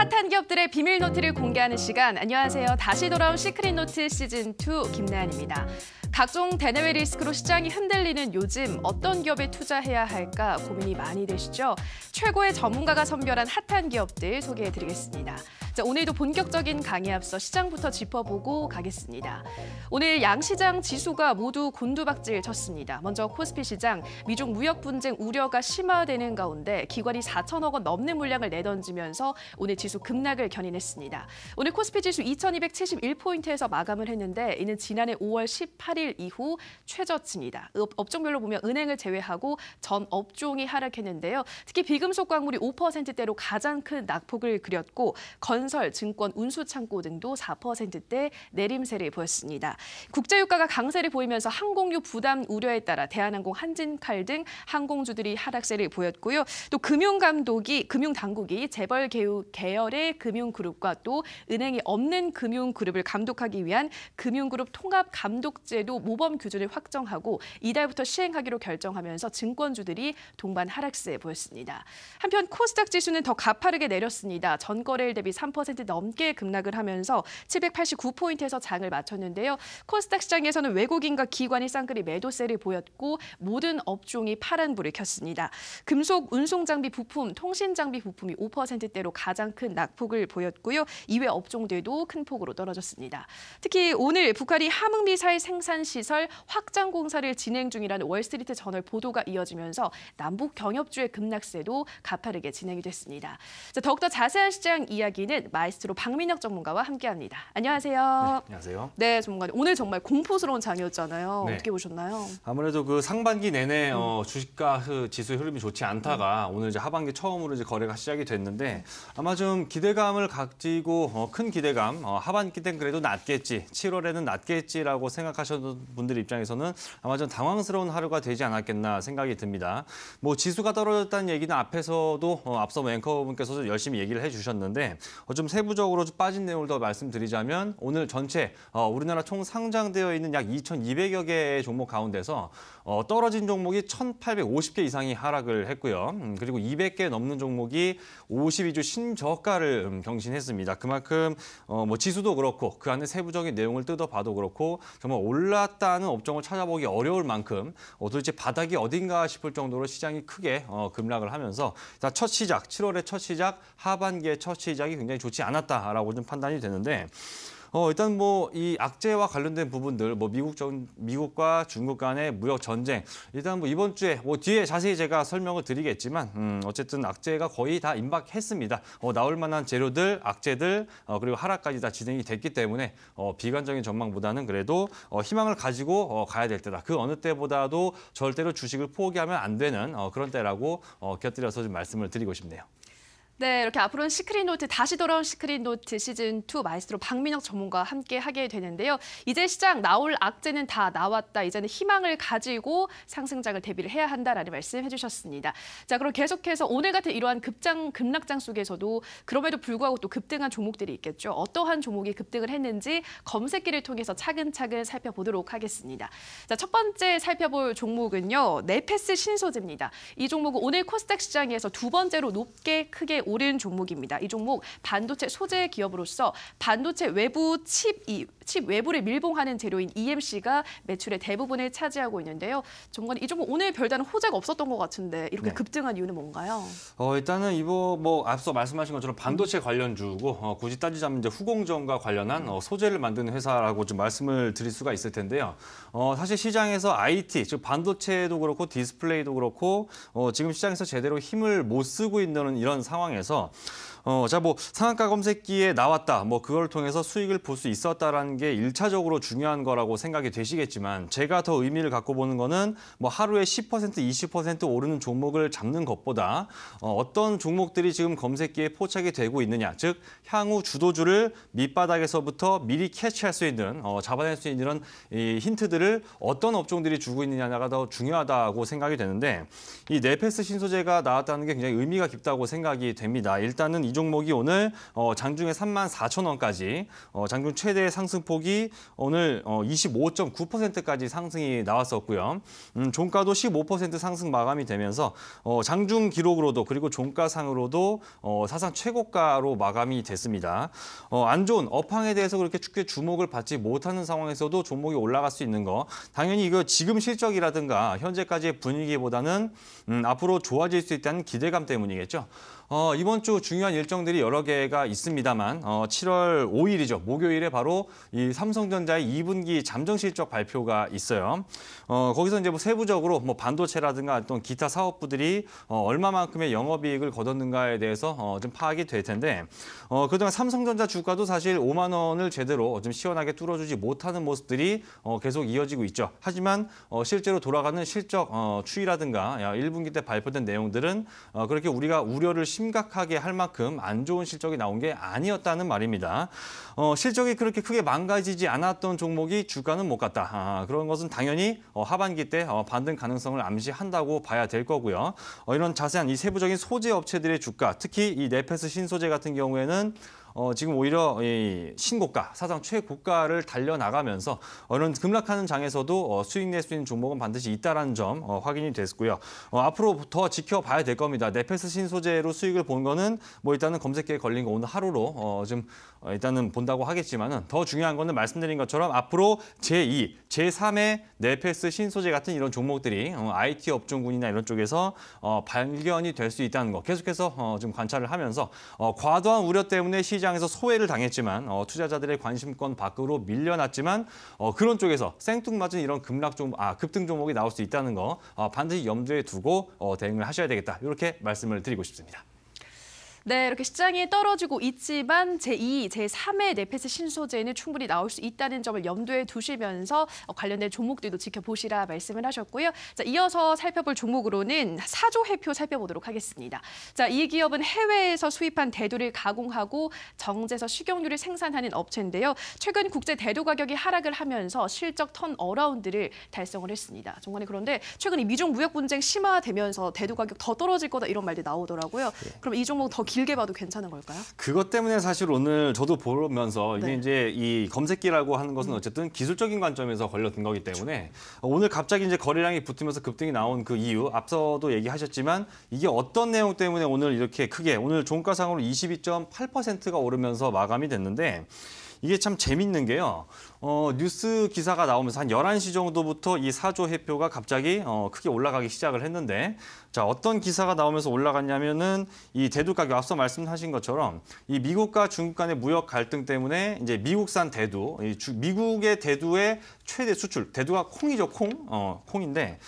핫한 기업들의 비밀 노트를 공개하는 시간. 안녕하세요. 다시 돌아온 시크릿 노트 시즌2 김나연입니다. 각종 대내외 리스크로 시장이 흔들리는 요즘 어떤 기업에 투자해야 할까 고민이 많이 되시죠? 최고의 전문가가 선별한 핫한 기업들 소개해드리겠습니다. 자, 오늘도 본격적인 강의 앞서 시장부터 짚어보고 가겠습니다. 오늘 양시장 지수가 모두 곤두박질 쳤습니다. 먼저 코스피 시장, 미중 무역 분쟁 우려가 심화되는 가운데 기관이 4천억 원 넘는 물량을 내던지면서 오늘 지수 급락을 견인했습니다. 오늘 코스피 지수 2271포인트에서 마감을 했는데 이는 지난해 5월 18일 이후 최저치입니다. 업종별로 보면 은행을 제외하고 전 업종이 하락했는데요. 특히 비금속 광물이 5%대로 가장 큰 낙폭을 그렸고 건설, 증권, 운수창고 등도 4%대 내림세를 보였습니다. 국제유가가 강세를 보이면서 항공유 부담 우려에 따라 대한항공, 한진칼 등 항공주들이 하락세를 보였고요. 또 금융당국이 재벌 계열의 금융그룹과 또 은행이 없는 금융그룹을 감독하기 위한 금융그룹 통합감독제도 모범 규준을 확정하고 이달부터 시행하기로 결정하면서 증권주들이 동반 하락세 보였습니다. 한편 코스닥 지수는 더 가파르게 내렸습니다. 전거래일 대비 3% 넘게 급락을 하면서 789포인트에서 장을 마쳤는데요. 코스닥 시장에서는 외국인과 기관이 쌍끌이 매도세를 보였고 모든 업종이 파란불을 켰습니다. 금속, 운송장비 부품, 통신장비 부품이 5%대로 가장 큰 낙폭을 보였고요. 이외 업종들도 큰 폭으로 떨어졌습니다. 특히 오늘 북한이 함흥미사일 생산시설 확장 공사를 진행 중이라는 월스트리트 저널 보도가 이어지면서 남북 경협주의 급락세도 가파르게 진행이 됐습니다. 자, 더욱더 자세한 시장 이야기는 마이스트로 박민혁 전문가와 함께합니다. 안녕하세요. 네, 안녕하세요. 네, 전문가님. 오늘 정말 공포스러운 장이었잖아요. 네. 어떻게 보셨나요? 아무래도 그 상반기 내내 주식가 지수 흐름이 좋지 않다가 오늘 이제 하반기 처음으로 이제 거래가 시작이 됐는데 아마 좀 기대감을 가지고 큰 기대감, 하반기 때는 그래도 낮겠지, 7월에는 낮겠지라고 생각하셨던 분들 입장에서는 아마 좀 당황스러운 하루가 되지 않았겠나 생각이 듭니다. 뭐 지수가 떨어졌다는 얘기는 앞에서도 앞서 앵커분께서 열심히 얘기를 해주셨는데 좀 세부적으로 좀 빠진 내용을 더 말씀드리자면 오늘 전체 우리나라 총 상장되어 있는 약 2,200여 개의 종목 가운데서 떨어진 종목이 1,850개 이상이 하락을 했고요. 그리고 200개 넘는 종목이 52주 신저가를 경신했습니다. 그만큼 뭐 지수도 그렇고 그 안에 세부적인 내용을 뜯어봐도 그렇고 정말 올랐다는 업종을 찾아보기 어려울 만큼 도대체 바닥이 어딘가 싶을 정도로 시장이 크게 급락을 하면서 첫 시작, 7월의 첫 시작, 하반기의 첫 시작이 굉장히 좋지 않았다라고 좀 판단이 되는데 일단 뭐 이 악재와 관련된 부분들, 뭐 미국과 중국 간의 무역 전쟁, 일단 뭐 이번 주에 뭐 뒤에 자세히 제가 설명을 드리겠지만 어쨌든 악재가 거의 다 임박했습니다. 나올 만한 재료들, 악재들 그리고 하락까지 다 진행이 됐기 때문에 비관적인 전망보다는 그래도 희망을 가지고 가야 될 때다. 그 어느 때보다도 절대로 주식을 포기하면 안 되는 그런 때라고 곁들여서 좀 말씀을 드리고 싶네요. 네, 이렇게 앞으로는 시크릿 노트, 다시 돌아온 시크릿 노트 시즌2 마이스트로 박민혁 전문가와 함께 하게 되는데요. 이제 시장 나올 악재는 다 나왔다. 이제는 희망을 가지고 상승장을 대비를 해야 한다라는 말씀 해주셨습니다. 자, 그럼 계속해서 오늘 같은 이러한 급락장 속에서도 그럼에도 불구하고 또 급등한 종목들이 있겠죠. 어떠한 종목이 급등을 했는지 검색기를 통해서 차근차근 살펴보도록 하겠습니다. 자, 첫 번째 살펴볼 종목은요. 네페스 신소재입니다. 이 종목은 오늘 코스닥 시장에서 두 번째로 높게 크게 오른 종목입니다. 이 종목 반도체 소재 기업으로서 반도체 외부 칩 외부를 밀봉하는 재료인 EMC가 매출의 대부분을 차지하고 있는데요. 전문가님, 이 종목 오늘 별다른 호재가 없었던 것 같은데 이렇게 네. 급등한 이유는 뭔가요? 일단은 이거 뭐 앞서 말씀하신 것처럼 반도체 관련주고 굳이 따지자면 이제 후공정과 관련한 소재를 만드는 회사라고 좀 말씀을 드릴 수가 있을 텐데요. 사실 시장에서 IT, 즉 반도체도 그렇고 디스플레이도 그렇고 지금 시장에서 제대로 힘을 못 쓰고 있는 이런 상황에서 자, 뭐 상한가 검색기에 나왔다. 뭐 그걸 통해서 수익을 볼 수 있었다라는 게 1차적으로 중요한 거라고 생각이 되시겠지만 제가 더 의미를 갖고 보는 거는 뭐 하루에 10%, 20% 오르는 종목을 잡는 것보다 어떤 종목들이 지금 검색기에 포착이 되고 있느냐. 즉 향후 주도주를 밑바닥에서부터 미리 캐치할 수 있는 잡아낼 수 있는 이런 이 힌트들을 어떤 업종들이 주고 있느냐가 더 중요하다고 생각이 되는데 이 네페스 신소재가 나왔다는 게 굉장히 의미가 깊다고 생각이 됩니다. 일단은 이 종목이 오늘 장중에 34,000원까지 장중 최대 상승 상승폭이 오늘 25.9%까지 상승이 나왔었고요. 종가도 15% 상승 마감이 되면서 장중 기록으로도 그리고 종가상으로도 사상 최고가로 마감이 됐습니다. 안 좋은 업황에 대해서 그렇게 쉽게 주목을 받지 못하는 상황에서도 종목이 올라갈 수 있는 거 당연히 이거 지금 실적이라든가 현재까지의 분위기보다는 앞으로 좋아질 수 있다는 기대감 때문이겠죠. 이번 주 중요한 일정들이 여러 개가 있습니다만 7월 5일이죠. 목요일에 바로 이 삼성전자의 2분기 잠정 실적 발표가 있어요. 거기서 이제 뭐 세부적으로 뭐 반도체라든가 어떤 기타 사업부들이 얼마만큼의 영업이익을 거뒀는가에 대해서 좀 파악이 될 텐데 그동안 삼성전자 주가도 사실 5만 원을 제대로 좀 시원하게 뚫어주지 못하는 모습들이 계속 이어지고 있죠. 하지만 실제로 돌아가는 실적 추이라든가 1분기 때 발표된 내용들은 그렇게 우리가 우려를 심각하게 할 만큼 안 좋은 실적이 나온 게 아니었다는 말입니다. 실적이 그렇게 크게 망가지지 않았던 종목이 주가는 못 갔다. 그런 것은 당연히 하반기 때 반등 가능성을 암시한다고 봐야 될 거고요. 이런 자세한 이 세부적인 소재 업체들의 주가, 특히 이 네페스 신소재 같은 경우에는 지금 오히려 이 신고가, 사상 최고가를 달려나가면서 이런 급락하는 장에서도 수익 낼 수 있는 종목은 반드시 있다는 점 확인이 됐고요. 앞으로 더 지켜봐야 될 겁니다. 네페스 신소재로 수익을 본 거는 뭐 일단은 검색기에 걸린 거 오늘 하루로 좀 일단은 본다고 하겠지만은 더 중요한 거는 말씀드린 것처럼 앞으로 제2, 제3의 네페스 신소재 같은 이런 종목들이 IT 업종군이나 이런 쪽에서 발견이 될 수 있다는 거 계속해서 좀 관찰을 하면서 과도한 우려 때문에 시장에서 소외를 당했지만 투자자들의 관심권 밖으로 밀려났지만 그런 쪽에서 생뚱맞은 이런 급등 종목이 나올 수 있다는 거 반드시 염두에 두고 대응을 하셔야 되겠다. 이렇게 말씀을 드리고 싶습니다. 네, 이렇게 시장이 떨어지고 있지만 제2, 제3의 네페스 신소재는 충분히 나올 수 있다는 점을 염두에 두시면서 관련된 종목들도 지켜보시라 말씀을 하셨고요. 자, 이어서 살펴볼 종목으로는 사조해표 살펴보도록 하겠습니다. 자, 이 기업은 해외에서 수입한 대두를 가공하고 정제서 식용유를 생산하는 업체인데요. 최근 국제 대두 가격이 하락을 하면서 실적 턴어라운드를 달성을 했습니다. 정관님, 그런데 최근 이 미중 무역 분쟁 심화되면서 대두 가격 더 떨어질 거다 이런 말들이 나오더라고요. 그럼 이 종목 더 길게 봐도 괜찮은 걸까요? 그것 때문에 사실 오늘 저도 보면서 이게 네. 이제 이 검색기라고 하는 것은 어쨌든 기술적인 관점에서 걸려든 거기 때문에 오늘 갑자기 이제 거래량이 붙으면서 급등이 나온 그 이유 앞서도 얘기하셨지만 이게 어떤 내용 때문에 오늘 이렇게 크게 오늘 종가상으로 22.8%가 오르면서 마감이 됐는데 이게 참 재밌는 게요. 뉴스 기사가 나오면서 한 11시 정도부터 이 사조해표가 갑자기 크게 올라가기 시작을 했는데 자, 어떤 기사가 나오면서 올라갔냐면은 이 대두 가격 앞서 말씀하신 것처럼 이 미국과 중국 간의 무역 갈등 때문에 이제 미국산 대두, 미국의 대두의 최대 수출, 대두가 콩이죠, 콩인데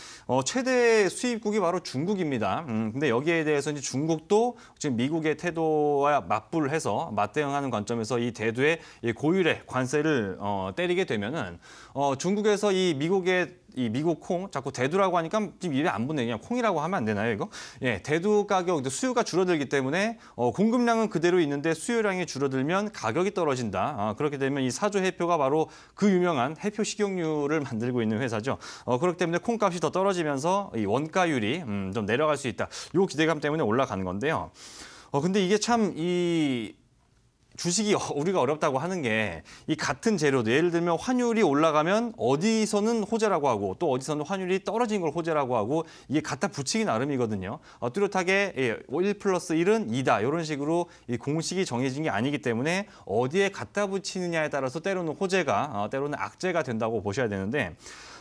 최대 수입국이 바로 중국입니다. 근데 여기에 대해서 이제 중국도 지금 미국의 태도와 맞불을 해서 맞대응하는 관점에서 이 대두의 이 고율의 관세를 때리게 되면은 중국에서 이 미국 콩 자꾸 대두라고 하니까 지금 입에 안 붙네. 그냥 콩이라고 하면 안 되나요, 이거? 예, 대두 가격 수요가 줄어들기 때문에 공급량은 그대로 있는데 수요량이 줄어들면 가격이 떨어진다. 그렇게 되면 이 사조해표가 바로 그 유명한 해표 식용유를 만들고 있는 회사죠. 그렇기 때문에 콩값이 더 떨어지면서 이 원가율이 좀 내려갈 수 있다. 요 기대감 때문에 올라가는 건데요. 근데 이게 참 주식이 우리가 어렵다고 하는 게 이 같은 재료도 예를 들면 환율이 올라가면 어디서는 호재라고 하고 또 어디서는 환율이 떨어진 걸 호재라고 하고 이게 갖다 붙이기 나름이거든요. 뚜렷하게 1 플러스 1은 2다 이런 식으로 이 공식이 정해진 게 아니기 때문에 어디에 갖다 붙이느냐에 따라서 때로는 호재가 때로는 악재가 된다고 보셔야 되는데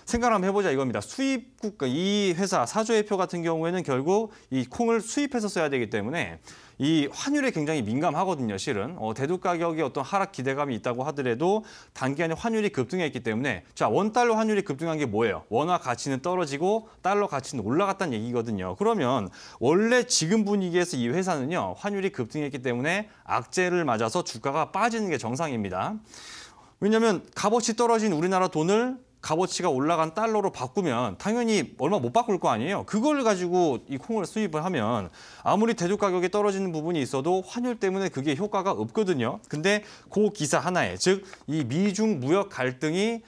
생각을 한번 해보자 이겁니다. 수입국, 이 회사 사조해표 같은 경우에는 결국 이 콩을 수입해서 써야 되기 때문에 이 환율에 굉장히 민감하거든요, 실은. 대두 가격이 어떤 하락 기대감이 있다고 하더라도 단기간에 환율이 급등했기 때문에 자, 원달러 환율이 급등한 게 뭐예요? 원화 가치는 떨어지고 달러 가치는 올라갔다는 얘기거든요. 그러면 원래 지금 분위기에서 이 회사는요, 환율이 급등했기 때문에 악재를 맞아서 주가가 빠지는 게 정상입니다. 왜냐하면 값어치 떨어진 우리나라 돈을 값어치가 올라간 달러로 바꾸면 당연히 얼마 못 바꿀 거 아니에요. 그걸 가지고 이 콩을 수입을 하면 아무리 대두 가격이 떨어지는 부분이 있어도 환율 때문에 그게 효과가 없거든요. 근데 그 기사 하나에 즉 이 미중 무역 갈등이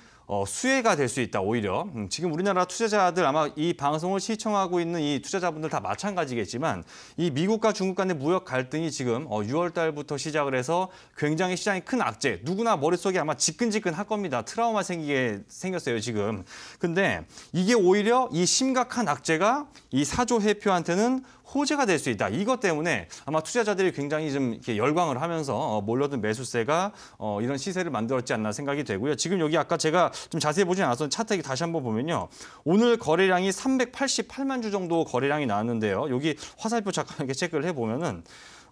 수혜가 될 수 있다, 오히려. 지금 우리나라 투자자들 아마 이 방송을 시청하고 있는 이 투자자분들 다 마찬가지겠지만 이 미국과 중국 간의 무역 갈등이 지금 6월 달부터 시작을 해서 굉장히 시장이 큰 악재, 누구나 머릿속에 아마 지끈지끈할 겁니다. 트라우마 생겼어요, 지금. 근데 이게 오히려 이 심각한 악재가 이 사조 회표한테는 호재가 될 수 있다. 이것 때문에 아마 투자자들이 굉장히 좀 이렇게 열광을 하면서 몰려든 매수세가 이런 시세를 만들었지 않나 생각이 되고요. 지금 여기 아까 제가 좀 자세히 보진 않았었는데 차트 다시 한번 보면요. 오늘 거래량이 388만 주 정도 거래량이 나왔는데요. 여기 화살표 잠깐 이렇게 체크를 해보면은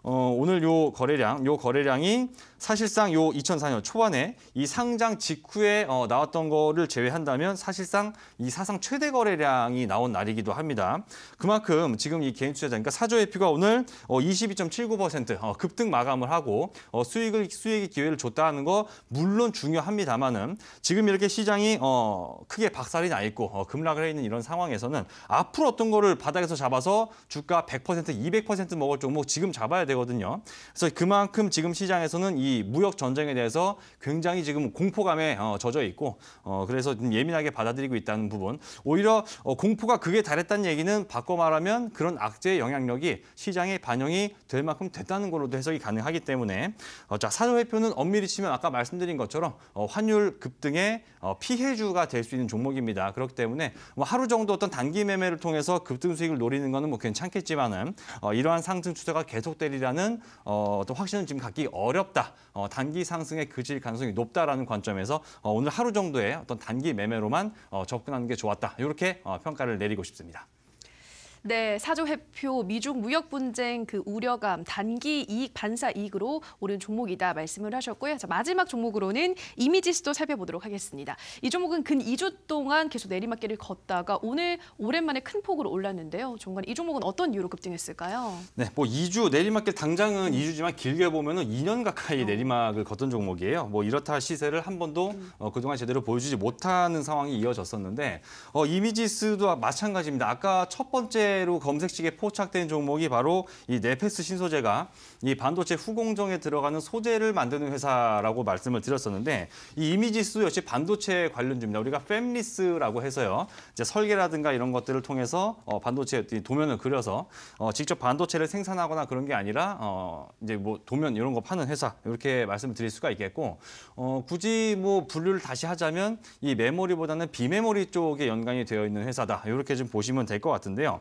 오늘 요 거래량이 사실상 요 2004년 초반에 이 상장 직후에 나왔던 거를 제외한다면 사실상 이 사상 최대 거래량이 나온 날이기도 합니다. 그만큼 지금 이 개인 투자자, 그러니까 사조 회피가 오늘 22.79% 급등 마감을 하고 수익의 기회를 줬다는 거 물론 중요합니다만은 지금 이렇게 시장이 크게 박살이 나 있고 급락을 해 있는 이런 상황에서는 앞으로 어떤 거를 바닥에서 잡아서 주가 100%, 200% 먹을 종목 지금 잡아야 되거든요. 그래서 그만큼 지금 시장에서는 이 무역 전쟁에 대해서 굉장히 지금 공포감에 젖어 있고 그래서 좀 예민하게 받아들이고 있다는 부분. 오히려 공포가 극에 달했다는 얘기는 바꿔 말하면 그런 악재의 영향력이 시장에 반영이 될 만큼 됐다는 걸로도 해석이 가능하기 때문에 자, 사조 회표는 엄밀히 치면 아까 말씀드린 것처럼 환율 급등의 피해주가 될 수 있는 종목입니다. 그렇기 때문에 뭐 하루 정도 어떤 단기 매매를 통해서 급등 수익을 노리는 거는 뭐 괜찮겠지만은 이러한 상승 추세가 계속되리라는 어떤 확신은 지금 갖기 어렵다. 단기 상승에 그칠 가능성이 높다라는 관점에서 오늘 하루 정도의 어떤 단기 매매로만 접근하는 게 좋았다. 이렇게 평가를 내리고 싶습니다. 네, 사조 회표 미중 무역 분쟁 그 우려감 단기 이익 반사 이익으로 오른 종목이다 말씀을 하셨고요. 자, 마지막 종목으로는 이미지스도 살펴보도록 하겠습니다. 이 종목은 근 2주 동안 계속 내리막길을 걷다가 오늘 오랜만에 큰 폭으로 올랐는데요. 종관 이 종목은 어떤 이유로 급등했을까요? 네, 뭐 2주 내리막길 당장은 2주지만 길게 보면은 2년 가까이 내리막을 걷던 종목이에요. 뭐 이렇다 할 시세를 한 번도 그동안 제대로 보여주지 못하는 상황이 이어졌었는데 이미지스도 마찬가지입니다. 아까 첫 번째로 검색식에 포착된 종목이 바로 이 네페스 신소재가 이 반도체 후공정에 들어가는 소재를 만드는 회사라고 말씀을 드렸었는데 이 이미지스도 역시 반도체 관련주입니다. 우리가 팹리스라고 해서요. 이제 설계라든가 이런 것들을 통해서 반도체 도면을 그려서 직접 반도체를 생산하거나 그런 게 아니라 이제 뭐 도면 이런 거 파는 회사 이렇게 말씀을 드릴 수가 있겠고 굳이 뭐 분류를 다시 하자면 이 메모리보다는 비메모리 쪽에 연관이 되어 있는 회사다. 이렇게 좀 보시면 될 것 같은데요.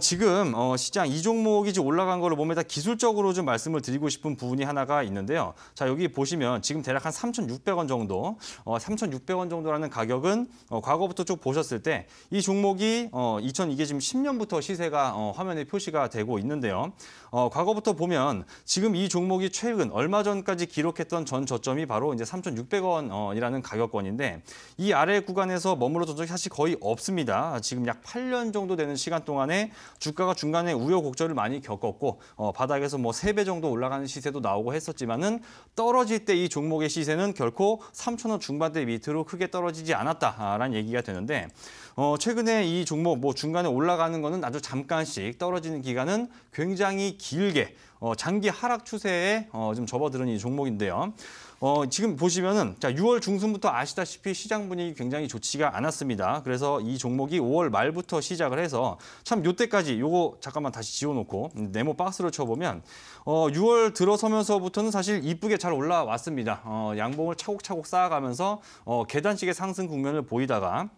지금 시장 이 종목이 지금 올라간 거를 보면 다 기술적으로 좀 말씀을 드리고 싶은 부분이 하나가 있는데요. 자, 여기 보시면 지금 대략 한 3,600원 정도, 3,600원 정도라는 가격은 과거부터 쭉 보셨을 때 이 종목이 이게 지금 10년부터 시세가 화면에 표시가 되고 있는데요. 과거부터 보면 지금 이 종목이 최근 얼마 전까지 기록했던 전 저점이 바로 이제 3,600원이라는 가격권인데 이 아래 구간에서 머물러던 적이 사실 거의 없습니다. 지금 약 8년 정도 되는 시간 동안에 주가가 중간에 우여곡절을 많이 겪었고 바닥에서 뭐 3배 정도 올라가는 시세도 나오고 했었지만은 떨어질 때 이 종목의 시세는 결코 3,000원 중반대 밑으로 크게 떨어지지 않았다라는 얘기가 되는데 최근에 이 종목 뭐 중간에 올라가는 거는 아주 잠깐씩 떨어지는 기간은 굉장히 길게 장기 하락 추세에 좀 접어드는 이 종목인데요. 지금 보시면은 자 6월 중순부터 아시다시피 시장 분위기 굉장히 좋지가 않았습니다. 그래서 이 종목이 5월 말부터 시작을 해서 참 요때까지 요거 잠깐만 다시 지워놓고 네모 박스로 쳐보면 6월 들어서면서부터는 사실 이쁘게 잘 올라왔습니다. 양봉을 차곡차곡 쌓아가면서 계단식의 상승 국면을 보이다가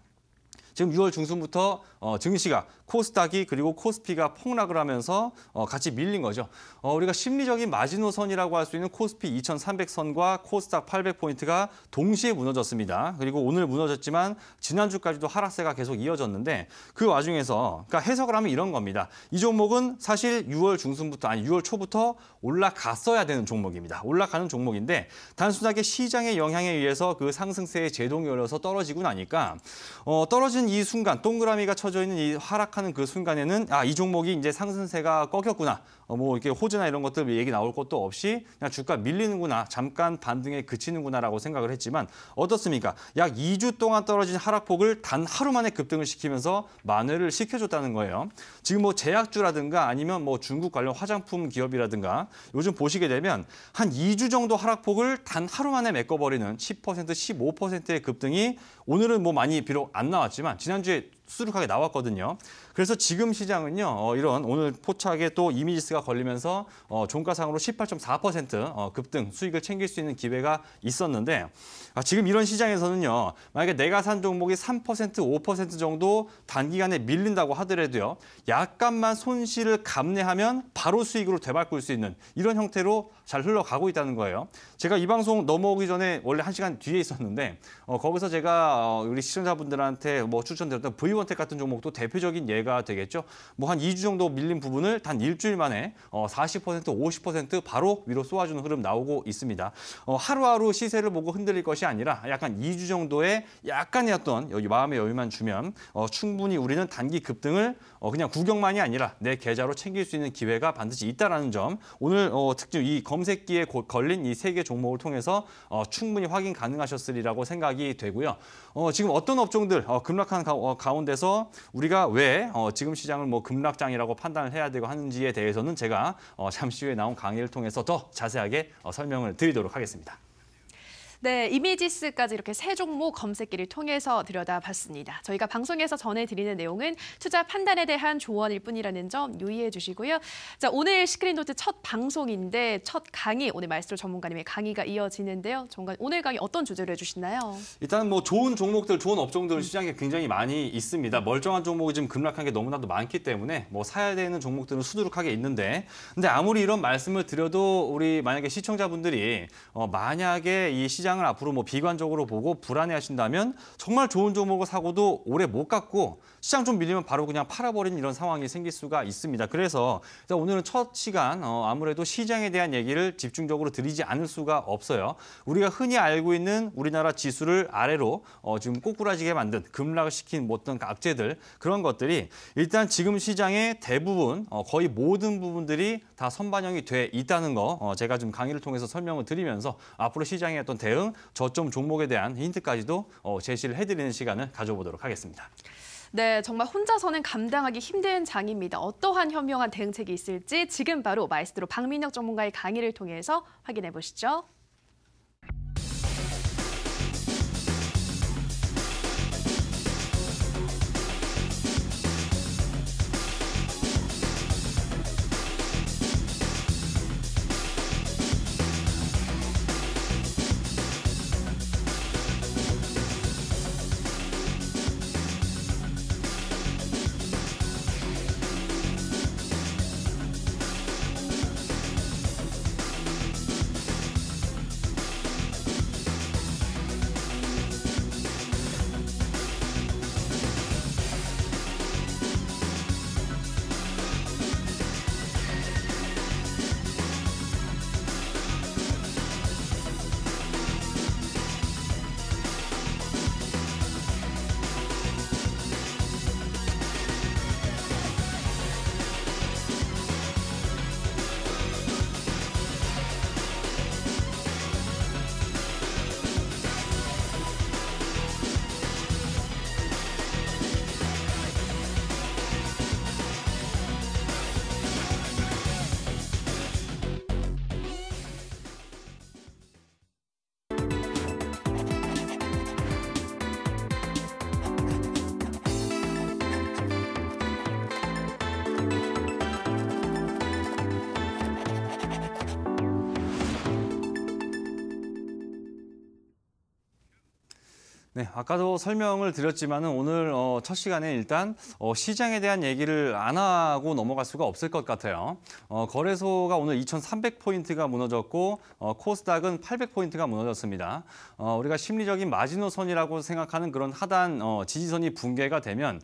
지금 6월 중순부터 증시가 코스닥이 그리고 코스피가 폭락을 하면서 같이 밀린 거죠. 우리가 심리적인 마지노선이라고 할 수 있는 코스피 2300선과 코스닥 800포인트가 동시에 무너졌습니다. 그리고 오늘 무너졌지만 지난주까지도 하락세가 계속 이어졌는데 그 와중에서 그러니까 해석을 하면 이런 겁니다. 이 종목은 사실 6월 중순부터 아니 6월 초부터 올라갔어야 되는 종목입니다. 올라가는 종목인데 단순하게 시장의 영향에 의해서 그 상승세에 제동이 걸려서 떨어지고 나니까 떨어진 하락하는 이 순간, 동그라미가 쳐져 있는 이 하락하는 그 순간에는 이 종목이 이제 상승세가 꺾였구나. 뭐 이렇게 호재나 이런 것들 얘기 나올 것도 없이 그냥 주가 밀리는구나, 잠깐 반등에 그치는구나라고 생각을 했지만 어떻습니까? 약 2주 동안 떨어진 하락폭을 단 하루 만에 급등을 시키면서 만회를 시켜줬다는 거예요. 지금 뭐 제약주라든가 아니면 뭐 중국 관련 화장품 기업이라든가 요즘 보시게 되면 한 2주 정도 하락폭을 단 하루 만에 메꿔버리는 10%, 15%의 급등이 오늘은 뭐 많이 비록 안 나왔지만 지난주에 수두룩하게 나왔거든요. 그래서 지금 시장은요, 이런 오늘 포착에 또 이미지스가 걸리면서 종가상으로 18.4% 급등 수익을 챙길 수 있는 기회가 있었는데 지금 이런 시장에서는요, 만약에 내가 산 종목이 3%, 5% 정도 단기간에 밀린다고 하더라도요, 약간만 손실을 감내하면 바로 수익으로 되바꿀 수 있는 이런 형태로 잘 흘러가고 있다는 거예요. 제가 이 방송 넘어오기 전에 원래 1시간 뒤에 있었는데 거기서 제가 우리 시청자분들한테 뭐 추천드렸던 V원텍 같은 종목도 대표적인 예가 되겠죠. 뭐 한 2주 정도 밀린 부분을 단 일주일 만에 40%, 50% 바로 위로 쏘아주는 흐름 나오고 있습니다. 하루하루 시세를 보고 흔들릴 것이 아니라 약간 2주 정도의 약간의 어떤 여기 마음의 여유만 주면 충분히 우리는 단기 급등을 그냥 구경만이 아니라 내 계좌로 챙길 수 있는 기회가 반드시 있다라는 점, 오늘 특히 이 검색기에 걸린 이 3개 종목을 통해서 충분히 확인 가능하셨으리라고 생각이 되고요. 지금 어떤 업종들 급락한 가운데서 우리가 왜 지금 시장을 뭐 급락장이라고 판단을 해야 되고 하는지에 대해서는 제가 잠시 후에 나온 강의를 통해서 더 자세하게 설명을 드리도록 하겠습니다. 네, 이미지스까지 이렇게 3종목 검색기를 통해서 들여다봤습니다. 저희가 방송에서 전해드리는 내용은 투자 판단에 대한 조언일 뿐이라는 점 유의해 주시고요. 자, 오늘 시크릿노트 첫 방송인데 첫 강의, 오늘 마이스트로 전문가님의 강의가 이어지는데요. 전문가 오늘 강의 어떤 주제로 해주시나요? 일단 뭐 좋은 종목들, 좋은 업종들 시장에 굉장히 많이 있습니다. 멀쩡한 종목이 지금 급락한 게 너무나도 많기 때문에 뭐 사야 되는 종목들은 수두룩하게 있는데, 근데 아무리 이런 말씀을 드려도 우리 만약에 시청자분들이 만약에 이 시장을 앞으로 뭐 비관적으로 보고 불안해하신다면 정말 좋은 종목을 사고도 오래 못 갖고 시장 좀 밀리면 바로 그냥 팔아버리는 이런 상황이 생길 수가 있습니다. 그래서 오늘은 첫 시간 아무래도 시장에 대한 얘기를 집중적으로 드리지 않을 수가 없어요. 우리가 흔히 알고 있는 우리나라 지수를 아래로 지금 꼬꾸라지게 만든 급락을 시킨 어떤 악재들, 그런 것들이 일단 지금 시장의 대부분 거의 모든 부분들이 다 선반영이 돼 있다는 거 제가 좀 강의를 통해서 설명을 드리면서 앞으로 시장의 어떤 대응, 저점 종목에 대한 힌트까지도 제시를 해드리는 시간을 가져보도록 하겠습니다. 네, 정말 혼자서는 감당하기 힘든 장입니다. 어떠한 현명한 대응책이 있을지 지금 바로 마이스트로 박민혁 전문가의 강의를 통해서 확인해 보시죠. 네, 아까도 설명을 드렸지만은 오늘 첫 시간에 일단 시장에 대한 얘기를 안 하고 넘어갈 수가 없을 것 같아요. 거래소가 오늘 2,300포인트가 무너졌고 코스닥은 800포인트가 무너졌습니다. 우리가 심리적인 마지노선이라고 생각하는 그런 하단 지지선이 붕괴가 되면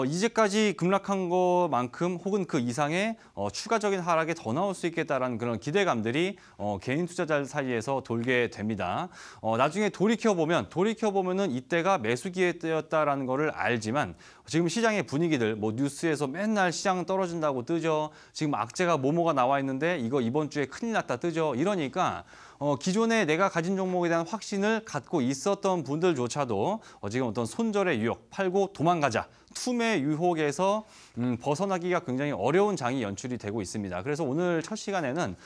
이제까지 급락한 것만큼 혹은 그 이상의 추가적인 하락이 더 나올 수 있겠다라는 그런 기대감들이 개인 투자자 사이에서 돌게 됩니다. 나중에 돌이켜보면은 우리는 이때가 매수 기회였다라는 거를 알지만 지금 시장의 분위기들 뭐 뉴스에서 맨날 시장 떨어진다고 뜨죠. 지금 악재가 뭐뭐가 나와 있는데 이거 이번 주에 큰일 났다 뜨죠. 이러니까 기존에 내가 가진 종목에 대한 확신을 갖고 있었던 분들조차도 지금 어떤 손절의 유혹, 팔고 도망가자. 투매 유혹에서 벗어나기가 굉장히 어려운 장이 연출이 되고 있습니다. 그래서 오늘 첫 시간에는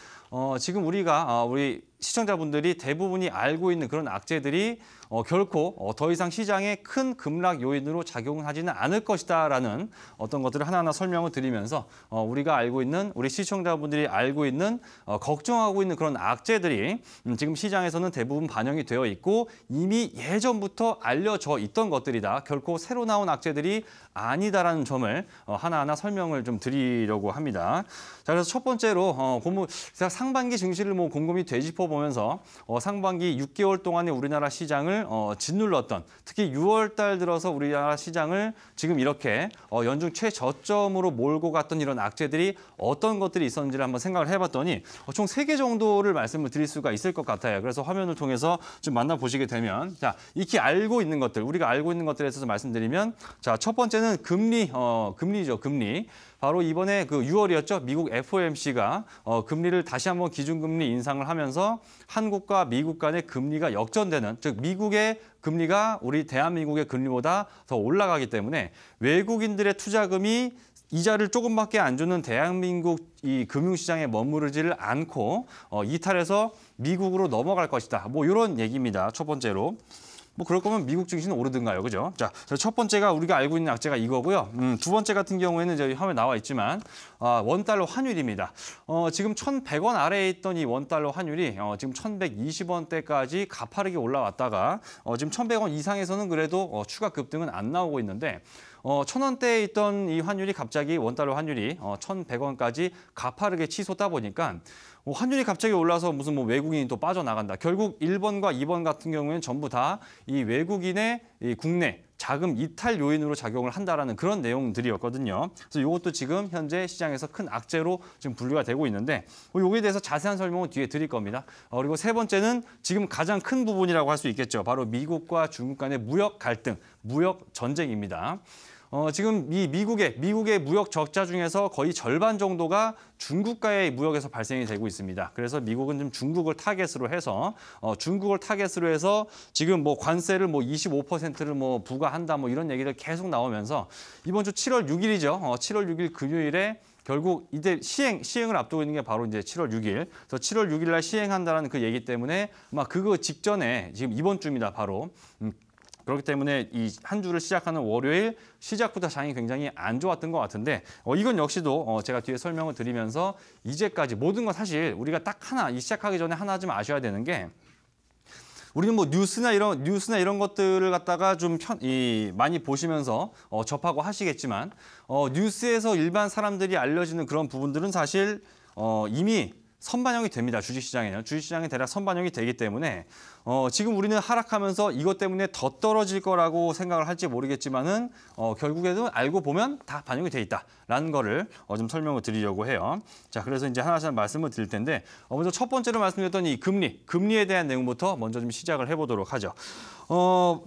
지금 우리 시청자분들이 대부분이 알고 있는 그런 악재들이 결코 더 이상 시장에 큰 급락 요인으로 작용하지는 않을 것이다라는 어떤 것들을 하나하나 설명을 드리면서 우리가 알고 있는 우리 시청자분들이 알고 있는 걱정하고 있는 그런 악재들이 지금 시장에서는 대부분 반영이 되어 있고 이미 예전부터 알려져 있던 것들이다. 결코 새로 나온 악재들이 아니다라는 점을 하나하나 설명을 좀 드리려고 합니다. 자, 그래서 첫 번째로 상반기 증시를 곰곰이 되짚어 보면서 상반기 6개월 동안의 우리나라 시장을 짓눌렀던 특히 6월 달 들어서 우리나라 시장을 지금 이렇게 연중 최저점으로 몰고 갔던 이런 악재들이 어떤 것들이 있었는지를 한번 생각을 해봤더니 총 3개 정도를 말씀을 드릴 수가 있을 것 같아요. 그래서 화면을 통해서 좀 만나보시게 되면 자, 익히 알고 있는 것들, 우리가 알고 있는 것들에 있어서 말씀드리면 자, 첫 번째는 금리죠, 금리. 바로 이번에 그 6월이었죠. 미국 FOMC가 금리를 다시 한번 기준금리 인상을 하면서 한국과 미국 간의 금리가 역전되는, 즉 미국의 금리가 우리 대한민국의 금리보다 더 올라가기 때문에 외국인들의 투자금이 이자를 조금밖에 안 주는 대한민국 이 금융시장에 머무르지를 않고 이탈해서 미국으로 넘어갈 것이다. 뭐 이런 얘기입니다. 첫 번째로. 뭐 그럴 거면 미국 증시는 오르든가요, 그죠? 자, 첫 번째가 우리가 알고 있는 악재가 이거고요. 두 번째 같은 경우에는 저희 화면에 나와 있지만 원달러 환율입니다. 지금 1,100원 아래에 있던 이 원달러 환율이 지금 1,120원대까지 가파르게 올라왔다가 지금 1,100원 이상에서는 그래도 추가 급등은 안 나오고 있는데 1,000원대에 있던 이 환율이 갑자기 원달러 환율이 1,100원까지 가파르게 치솟다 보니까 환율이 갑자기 올라서 무슨 외국인이 또 빠져나간다. 결국 1번과 2번 같은 경우에는 전부 다 이 외국인의 이 국내 자금 이탈 요인으로 작용을 한다라는 그런 내용들이었거든요. 그래서 이것도 지금 현재 시장에서 큰 악재로 지금 분류가 되고 있는데 여기에 대해서 자세한 설명은 뒤에 드릴 겁니다. 그리고 세 번째는 지금 가장 큰 부분이라고 할 수 있겠죠. 바로 미국과 중국 간의 무역 갈등, 무역 전쟁입니다. 지금 이 미국의 무역 적자 중에서 거의 절반 정도가 중국과의 무역에서 발생이 되고 있습니다. 그래서 미국은 지금 중국을 타겟으로 해서 지금 관세를 25%를 부과한다 이런 얘기를 계속 나오면서 이번 주 7월 6일이죠. 7월 6일 금요일에 결국 이제 시행을 앞두고 있는 게 바로 이제 7월 6일. 그래서 7월 6일 날 시행한다라는 그 얘기 때문에 아마 그거 직전에 지금 이번 주입니다. 바로. 그렇기 때문에 이 한 주를 시작하는 월요일 시작부터 장이 굉장히 안 좋았던 것 같은데 이건 역시도 제가 뒤에 설명을 드리면서 이제까지 모든 건 사실 우리가 딱 하나 시작하기 전에 하나 좀 아셔야 되는 게 우리는 뉴스나 이런 것들을 갖다가 좀 많이 보시면서 접하고 하시겠지만 뉴스에서 일반 사람들이 알려지는 그런 부분들은 사실 이미 선반영이 됩니다. 주식시장에는. 주식시장에 대략 선반영이 되기 때문에 지금 우리는 하락하면서 이것 때문에 더 떨어질 거라고 생각을 할지 모르겠지만은 결국에는 알고 보면 다 반영이 돼 있다라는 거를 좀 설명을 드리려고 해요. 자, 그래서 이제 하나씩 말씀을 드릴 텐데 먼저 첫 번째로 말씀드렸던 이 금리에 대한 내용부터 먼저 좀 시작을 해보도록 하죠.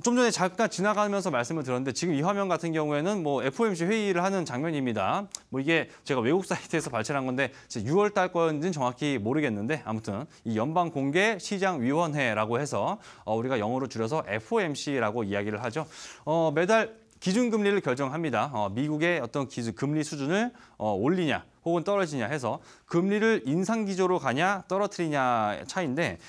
좀 전에 잠깐 지나가면서 말씀을 드렸는데 지금 이 화면 같은 경우에는 FOMC 회의를 하는 장면입니다. 이게 제가 외국 사이트에서 발췌한 건데 6월 달 거였는지는 정확히 모르겠는데 아무튼 이 연방공개시장위원회라고 해서 우리가 영어로 줄여서 FOMC라고 이야기를 하죠. 매달 기준금리를 결정합니다. 미국의 어떤 금리 수준을 올리냐 혹은 떨어지냐 해서 금리를 인상 기조로 가냐 떨어뜨리냐 차이인데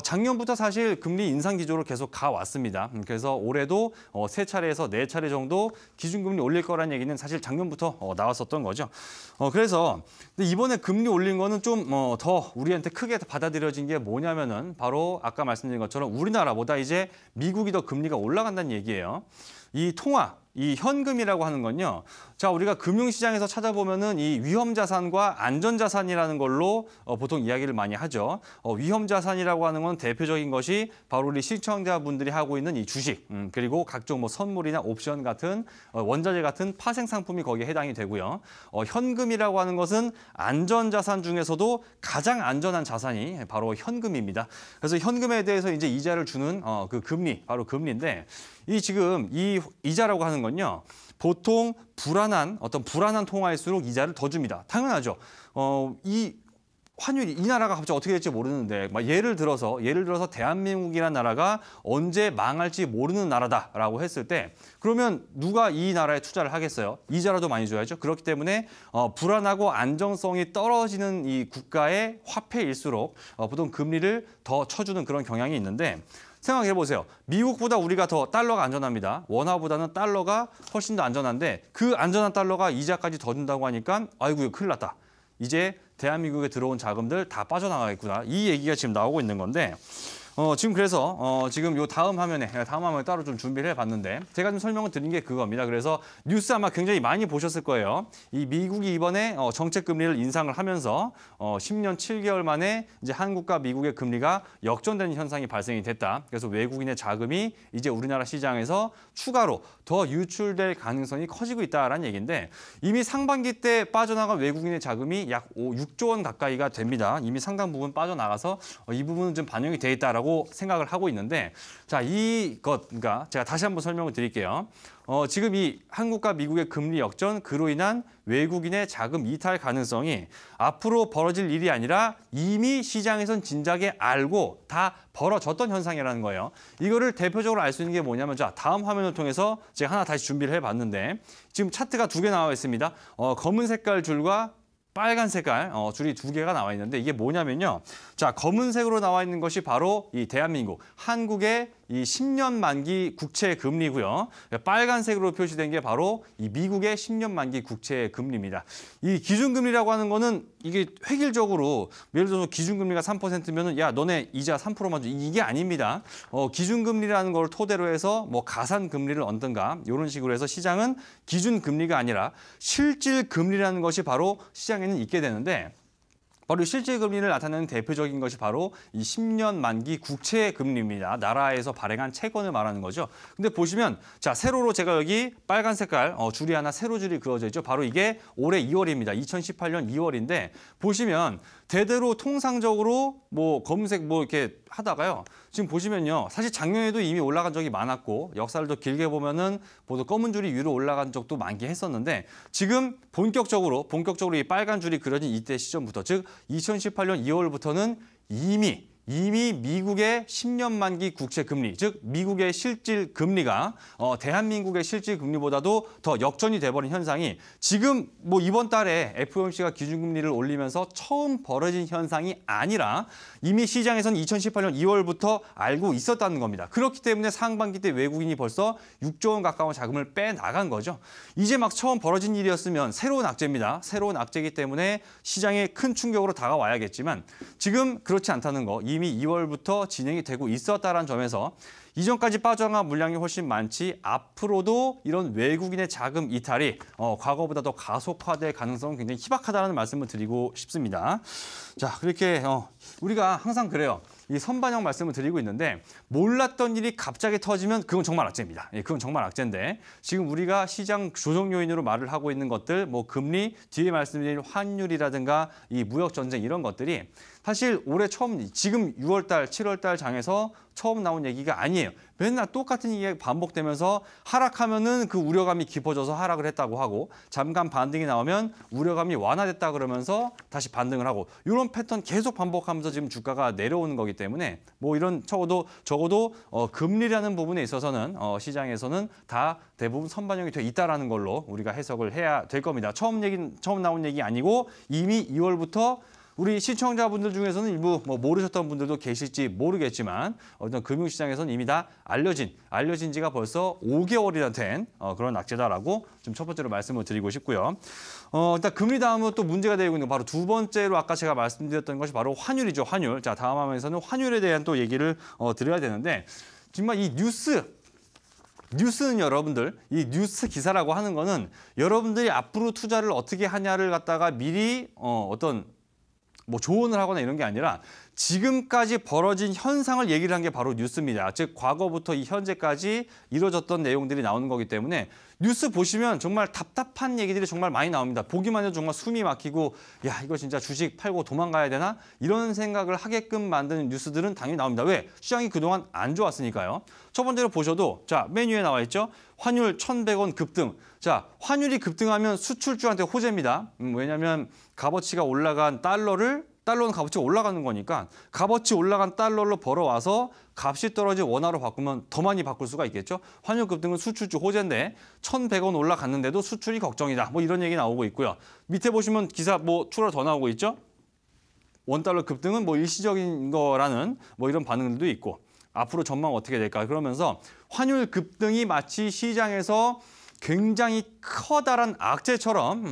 작년부터 사실 금리 인상 기조로 계속 가왔습니다. 그래서 올해도 3차례에서 4차례 정도 기준금리 올릴 거라는 얘기는 사실 작년부터 나왔었던 거죠. 그래서 근데 이번에 금리 올린 거는 좀 더 우리한테 크게 받아들여진 게 뭐냐면은 바로 아까 말씀드린 것처럼 우리나라보다 이제 미국이 더 금리가 올라간다는 얘기예요. 이 통화 이 현금이라고 하는 건요. 자, 우리가 금융시장에서 찾아보면은 이 위험자산과 안전자산이라는 걸로 보통 이야기를 많이 하죠. 위험자산이라고 하는 건 대표적인 것이 바로 우리 시청자분들이 하고 있는 이 주식, 그리고 각종 뭐 선물이나 옵션 같은 원자재 같은 파생 상품이 거기에 해당이 되고요. 현금이라고 하는 것은 안전자산 중에서도 가장 안전한 자산이 바로 현금입니다. 그래서 현금에 대해서 이제 이자를 주는 그 금리, 바로 금리인데 지금 이 이자라고 하는 건요. 보통 어떤 불안한 통화일수록 이자를 더 줍니다. 당연하죠. 이 환율이 이 나라가 갑자기 어떻게 될지 모르는데 예를 들어서 대한민국이라는 나라가 언제 망할지 모르는 나라다라고 했을 때 그러면 누가 이 나라에 투자를 하겠어요? 이자라도 많이 줘야죠. 그렇기 때문에 불안하고 안정성이 떨어지는 이 국가의 화폐일수록 보통 금리를 더 쳐주는 그런 경향이 있는데 생각해 보세요. 미국보다 우리가 더 달러가 안전합니다. 원화보다는 달러가 훨씬 더 안전한데 그 안전한 달러가 이자까지 더 준다고 하니까 아이고 이거 큰일 났다. 이제 대한민국에 들어온 자금들 다 빠져나가겠구나. 이 얘기가 지금 나오고 있는 건데 지금 그래서 지금 요 다음 화면에 따로 좀 준비를 해봤는데 제가 좀 설명을 드린 게 그겁니다. 그래서 뉴스 아마 굉장히 많이 보셨을 거예요. 이 미국이 이번에 정책 금리를 인상을 하면서 10년 7개월 만에 이제 한국과 미국의 금리가 역전되는 현상이 발생이 됐다. 그래서 외국인의 자금이 이제 우리나라 시장에서 추가로 더 유출될 가능성이 커지고 있다라는 얘기인데 이미 상반기 때 빠져나간 외국인의 자금이 약 6조 원 가까이가 됩니다. 이미 상당 부분 빠져나가서 이 부분은 좀 반영이 돼 있다라고 생각을 하고 있는데 자, 그러니까 제가 다시 한번 설명을 드릴게요. 지금 이 한국과 미국의 금리 역전 그로 인한 외국인의 자금 이탈 가능성이 앞으로 벌어질 일이 아니라 이미 시장에선 진작에 알고 다 벌어졌던 현상이라는 거예요. 이거를 대표적으로 알 수 있는 게 뭐냐면 자, 다음 화면을 통해서 제가 하나 다시 준비를 해봤는데 지금 차트가 2개 나와 있습니다. 검은 색깔 줄과 빨간 색깔 줄이 2개가 나와 있는데 이게 뭐냐면요. 자, 검은색으로 나와 있는 것이 바로 이 대한민국, 한국의 이 10년 만기 국채 금리고요. 빨간색으로 표시된 게 바로 이 미국의 10년 만기 국채 금리입니다. 이 기준금리라고 하는 거는 이게 획일적으로 예를 들어서 기준금리가 3%면은 야, 너네 이자 3%만 줘. 이게 아닙니다. 기준금리라는 걸 토대로 해서 뭐 가산금리를 얻든가 이런 식으로 해서 시장은 기준금리가 아니라 실질금리라는 것이 바로 시장에는 있게 되는데 바로 실질금리를 나타내는 대표적인 것이 바로 이 10년 만기 국채 금리입니다. 나라에서 발행한 채권을 말하는 거죠. 근데 보시면 자, 세로로 제가 여기 빨간 색깔 줄이 하나 세로 줄이 그려져 있죠. 바로 이게 올해 2월입니다. 2018년 2월인데 보시면 대대로 통상적으로 뭐 검은색 뭐 이렇게 하다가요. 지금 보시면요. 사실 작년에도 이미 올라간 적이 많았고 역사를 더 길게 보면은 모두 검은 줄이 위로 올라간 적도 많긴 했었는데 지금 본격적으로 이 빨간 줄이 그려진 이때 시점부터 즉 2018년 2월부터는 이미 미국의 10년 만기 국채 금리, 즉 미국의 실질 금리가 대한민국의 실질 금리보다도 더 역전이 돼버린 현상이 지금 뭐 이번 달에 FOMC가 기준금리를 올리면서 처음 벌어진 현상이 아니라 이미 시장에서는 2018년 2월부터 알고 있었다는 겁니다. 그렇기 때문에 상반기 때 외국인이 벌써 6조 원 가까운 자금을 빼나간 거죠. 이제 막 처음 벌어진 일이었으면 새로운 악재입니다. 새로운 악재이기 때문에 시장에 큰 충격으로 다가와야겠지만 지금 그렇지 않다는 거. 이미 2월부터 진행이 되고 있었다는 점에서 이전까지 빠져나간 물량이 훨씬 많지 앞으로도 이런 외국인의 자금 이탈이 과거보다 더 가속화될 가능성은 굉장히 희박하다는 말씀을 드리고 싶습니다. 자, 그렇게 우리가 항상 그래요. 이 선반영 말씀을 드리고 있는데 몰랐던 일이 갑자기 터지면 그건 정말 악재입니다. 그건 정말 악재인데 지금 우리가 시장 조정 요인으로 말을 하고 있는 것들, 뭐 금리, 뒤에 말씀드린 환율이라든가 이 무역 전쟁 이런 것들이 사실 올해 처음 지금 6월 달, 7월 달 장에서 처음 나온 얘기가 아니에요. 맨날 똑같은 얘기가 반복되면서 하락하면은 그 우려감이 깊어져서 하락을 했다고 하고 잠깐 반등이 나오면 우려감이 완화됐다 그러면서 다시 반등을 하고 이런 패턴 계속 반복하면서 지금 주가가 내려오는 거기 때문에 뭐 이런 적어도 금리라는 부분에 있어서는 시장에서는 다 대부분 선반영이 돼 있다라는 걸로 우리가 해석을 해야 될 겁니다. 처음 나온 얘기 아니고 이미 2월부터 우리 시청자분들 중에서는 일부 뭐 모르셨던 분들도 계실지 모르겠지만 어떤 금융시장에서는 이미 다 알려진 지가 벌써 5개월이나 된 그런 악재다라고 좀 첫 번째로 말씀을 드리고 싶고요. 일단 금리 다음으로 또 문제가 되고 있는 거 바로 두 번째로 아까 제가 말씀드렸던 것이 바로 환율이죠. 환율. 자, 다음 화면에서는 환율에 대한 또 얘기를 드려야 되는데 정말 이 뉴스 뉴스는 여러분들, 이 뉴스 기사라고 하는 거는 여러분들이 앞으로 투자를 어떻게 하냐를 갖다가 미리 어떤 뭐 조언을 하거나 이런 게 아니라 지금까지 벌어진 현상을 얘기를 한 게 바로 뉴스입니다. 즉 과거부터 이 현재까지 이루어졌던 내용들이 나오는 거기 때문에 뉴스 보시면 정말 답답한 얘기들이 정말 많이 나옵니다. 보기만 해도 정말 숨이 막히고 야 이거 진짜 주식 팔고 도망가야 되나? 이런 생각을 하게끔 만드는 뉴스들은 당연히 나옵니다. 왜? 시장이 그동안 안 좋았으니까요. 첫 번째로 보셔도 자 메뉴에 나와 있죠. 환율 1,100원 급등. 자 환율이 급등하면 수출주한테 호재입니다. 왜냐하면 값어치가 올라간 달러는 값어치가 올라가는 거니까 값어치 올라간 달러로 벌어와서 값이 떨어진 원화로 바꾸면 더 많이 바꿀 수가 있겠죠. 환율 급등은 수출주 호재인데 1,100원 올라갔는데도 수출이 걱정이다. 뭐 이런 얘기 나오고 있고요. 밑에 보시면 기사 뭐 추가 더 나오고 있죠. 원달러 급등은 뭐 일시적인 거라는 뭐 이런 반응들도 있고 앞으로 전망 어떻게 될까 그러면서 환율 급등이 마치 시장에서 굉장히 커다란 악재처럼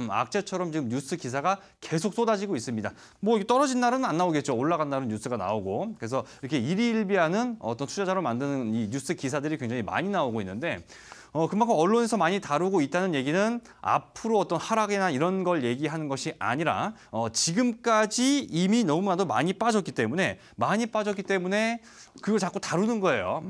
지금 뉴스 기사가 계속 쏟아지고 있습니다. 뭐 떨어진 날은 안 나오겠죠. 올라간 날은 뉴스가 나오고. 그래서 이렇게 일희일비하는 어떤 투자자로 만드는 이 뉴스 기사들이 굉장히 많이 나오고 있는데 그만큼 언론에서 많이 다루고 있다는 얘기는 앞으로 어떤 하락이나 이런 걸 얘기하는 것이 아니라 지금까지 이미 너무나도 많이 빠졌기 때문에 그걸 자꾸 다루는 거예요.